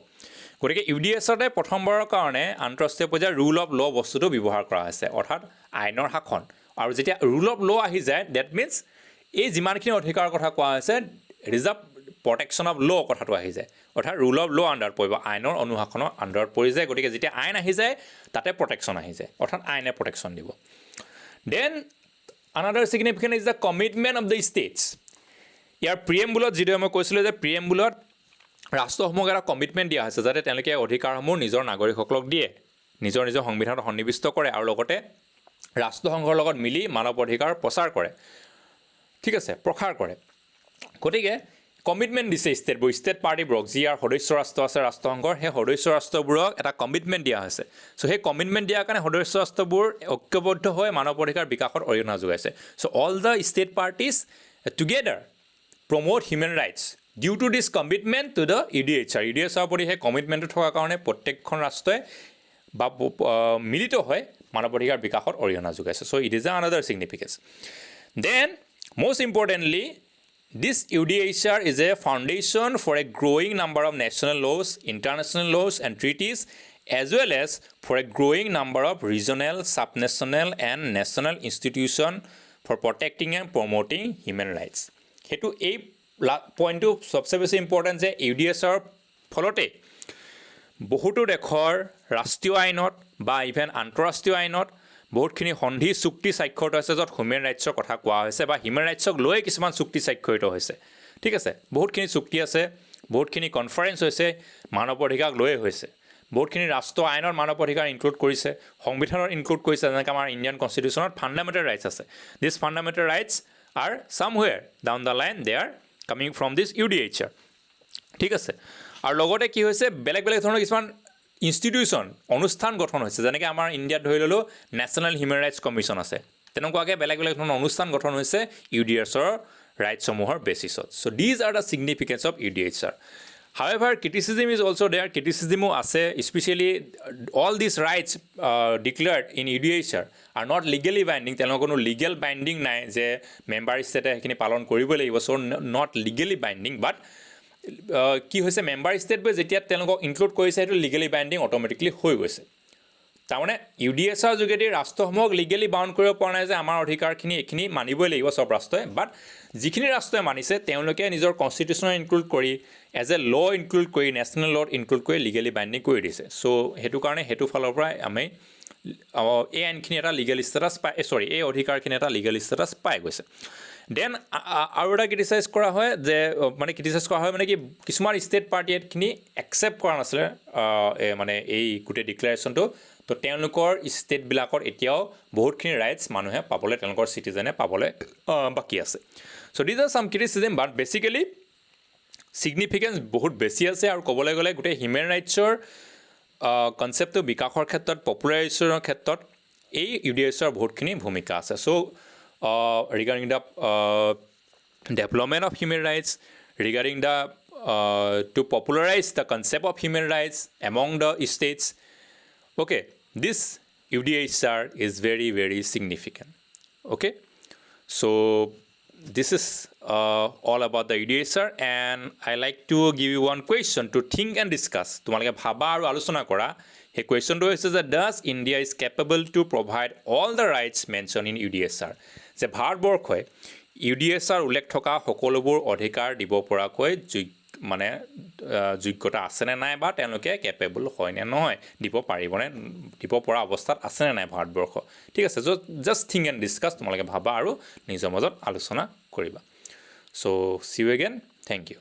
A: গতিকে UDHRতে প্ৰথমবাৰৰ কাৰণে আন্তঃৰাষ্ট্ৰীয় পৰ্যায়ৰ ৰুল অফ ল' বস্তুটো ব্যৱহাৰ কৰা হৈছে অৰ্থাৎ আইনৰ শাসন আৰু যেতিয়া ৰুল অফ ল' আহি যায় ডেট মিনছ এই যিমানখিনি অধিকাৰৰ কথা কোৱা হৈছে it is the protection of ল' কথাটো আহি যায় অৰ্থাৎ ৰুল অফ ল' আণ্ডাৰত পৰিব আইনৰ অনুশাসনৰ আণ্ডাৰত পৰি যায় গতিকে যেতিয়া আইন আহি যায় তাতে প্ৰটেকশ্যন আহি যায় অৰ্থাৎ আইনে প্ৰটেকশ্যন দিব then another significant is the commitment of the states ইয়াৰ প্ৰিএম্বুলত যিদৰে মই কৈছিলোঁ যে প্ৰিএম্বুলত ৰাষ্ট্ৰসমূহক এটা কমিটমেণ্ট দিয়া হৈছে যাতে তেওঁলোকে অধিকাৰসমূহ নিজৰ নাগৰিকসকলক দিয়ে নিজৰ সংবিধানত সন্নিৱিষ্ট কৰে আৰু লগতে ৰাষ্ট্ৰসংঘৰ লগত মিলি মানৱ অধিকাৰ প্ৰচাৰ কৰে ঠিক আছে প্ৰসাৰ কৰে গতিকে কমিটমেণ্ট দিছে ষ্টেট পাৰ্টিবোৰক যি ইয়াৰ সদস্য ৰাষ্ট্ৰ আছে ৰাষ্ট্ৰসংঘৰ সেই সদস্য ৰাষ্ট্ৰবোৰক এটা কমিটমেণ্ট দিয়া হৈছে চ' সেই কমিটমেণ্ট দিয়াৰ কাৰণে সদস্য ৰাষ্ট্ৰবোৰ ঐক্যবদ্ধ হৈ মানৱ অধিকাৰ বিকাশত অৰিহণা যোগাইছে so' all the state parties together promote human rights due to this commitment to the UDHR প্ৰতি সেই কমিটমেণ্টটো থকাৰ কাৰণে প্ৰত্যেকখন ৰাষ্ট্ৰই বা মিলিত হৈ মানৱ অধিকাৰ বিকাশত অৰিহণা যোগাইছে so' it is another significance then most importantly this UDHR is a foundation for a growing number of national laws international laws and treaties as well as for a growing number of regional subnational and national institutions for protecting and promoting human rights সেইটো এই পইণ্টটো সবচে বেছি ইম্পৰ্টেণ্ট যে UDHR ফলতে বহুতো দেশৰ ৰাষ্ট্ৰীয় আইনত বা ইভেন আন্তঃৰাষ্ট্ৰীয় আইনত বহুতখিনি সন্ধি চুক্তি স্বাক্ষৰিত হৈছে য'ত হিউমেন ৰাইটছৰ কথা কোৱা হৈছে বা হিউমেন ৰাইটছক লৈ কিছুমান চুক্তি স্বাক্ষৰিত হৈছে ঠিক আছে বহুতখিনি চুক্তি আছে বহুতখিনি কনফাৰেঞ্চ হৈছে মানৱ অধিকাৰক লৈয়ে হৈছে বহুতখিনি ৰাষ্ট্ৰ আইনৰ মানৱ অধিকাৰ ইনক্লুড কৰিছে সংবিধানত ইনক্লুড কৰিছে যেনেকৈ আমাৰ ইণ্ডিয়ান কনষ্টিটিউশ্যনত ফাণ্ডামেণ্টেল ৰাইটছ আছে this fundamental rights are somewhere down the line they are coming from this UDHR ঠিক আছে আৰু লগতে কি হৈছে বেলেগ বেলেগ ধৰণৰ কিছুমান ইনষ্টিটিউশ্যন অনুষ্ঠান গঠন হৈছে যেনেকৈ আমাৰ ইণ্ডিয়াত ধৰি ল'লোঁ নেশ্যনেল হিউমেন ৰাইটছ কমিশ্যন আছে তেনেকুৱাকৈ বেলেগ বেলেগ ধৰণৰ অনুষ্ঠান গঠন হৈছে UDHR ৰাইটছসমূহৰ বেচিছত so' these are the significance of UDHR However, criticism is also there. Criticism আছে, especially all these rights declared in UDHR are not legally binding. তেওঁলোকৰ কোনো legal binding নাই যে মেম্বাৰ ষ্টেটে সেইখিনি পালন কৰিব লাগিব চ' not legally binding but কি হৈছে মেম্বাৰ ষ্টেটবোৰে যেতিয়া তেওঁলোকক ইনক্লুড কৰিছে সেইটো লিগেলি বাইণ্ডিং অট'মেটিকলি হৈ গৈছে তাৰমানে UDHR যোগেদি ৰাষ্ট্ৰসমূহক লিগেলি বাউণ্ড কৰিব পৰা নাই যে আমাৰ অধিকাৰখিনি এইখিনি মানিবই লাগিব সব ৰাষ্ট্ৰই বাট যিখিনি ৰাষ্ট্ৰই মানিছে তেওঁলোকে নিজৰ কনষ্টিটিউশ্যনত ইনক্লুড কৰি এজ এ ল ইনক্লুড কৰি নেশ্যনেল লত ইনক্লুড কৰি লিগেলি বাইণ্ডিং কৰি দিছে চ' সেইটো কাৰণে সেইটো ফালৰ পৰা আমি এই আইনখিনি এটা লিগেল ষ্টেটাছ পাই এই অধিকাৰখিনি এটা লিগেল ষ্টেটাছ পাই গৈছে দেন আৰু এটা ক্ৰিটিচাইজ কৰা হয় যে মানে ক্ৰিটিচাইজ কৰা হয় মানে কি কিছুমান ষ্টেট পাৰ্টিয়ে এইখিনি একচেপ্ট কৰা নাছিলে মানে এই গোটেই ডিক্লেৰেশ্যনটো তো তেওঁলোকৰ ষ্টেটবিলাকত এতিয়াও বহুতখিনি ৰাইটছ মানুহে পাবলৈ তেওঁলোকৰ চিটিজেনে পাবলৈ বাকী আছে চ' দিজ আৰ চাম ক্ৰিটিচিজম বাট বেচিকেলি ছিগনিফিকেঞ্চ বহুত বেছি আছে আৰু ক'বলৈ গ'লে গোটেই হিউমেন ৰাইটছৰ কনচেপ্টটো বিকাশৰ ক্ষেত্ৰত পপুলাৰাইজেশ্যনৰ ক্ষেত্ৰত এই UDHR বহুতখিনি ভূমিকা আছে চ' regarding the development of human rights, regarding the to popularize the concept of human rights among the states. Okay, this UDHR is very, very significant. Okay, so this is all about the UDHR and I like to give you one question to think and discuss. তোমালোকে ভাবা আৰু আলোচনা কৰা সেই কুৱেশ্যনটো হৈছে যে does India is capable to provide all the rights mentioned in UDHR? যে ভাৰতবৰ্ষই UDHR উল্লেখ থকা সকলোবোৰ অধিকাৰ দিব পৰাকৈ মানে যোগ্যতা আছেনে নাই বা তেওঁলোকে কেপেবল হয়নে নহয় দিব পাৰিবনে দিব পৰা অৱস্থাত আছেনে নাই ভাৰতবৰ্ষ ঠিক আছে জাষ্ট থিংক এণ্ড ডিছকাছ তোমালোকে ভাবা আৰু নিজৰ মাজত আলোচনা কৰিবা so' see you again thank U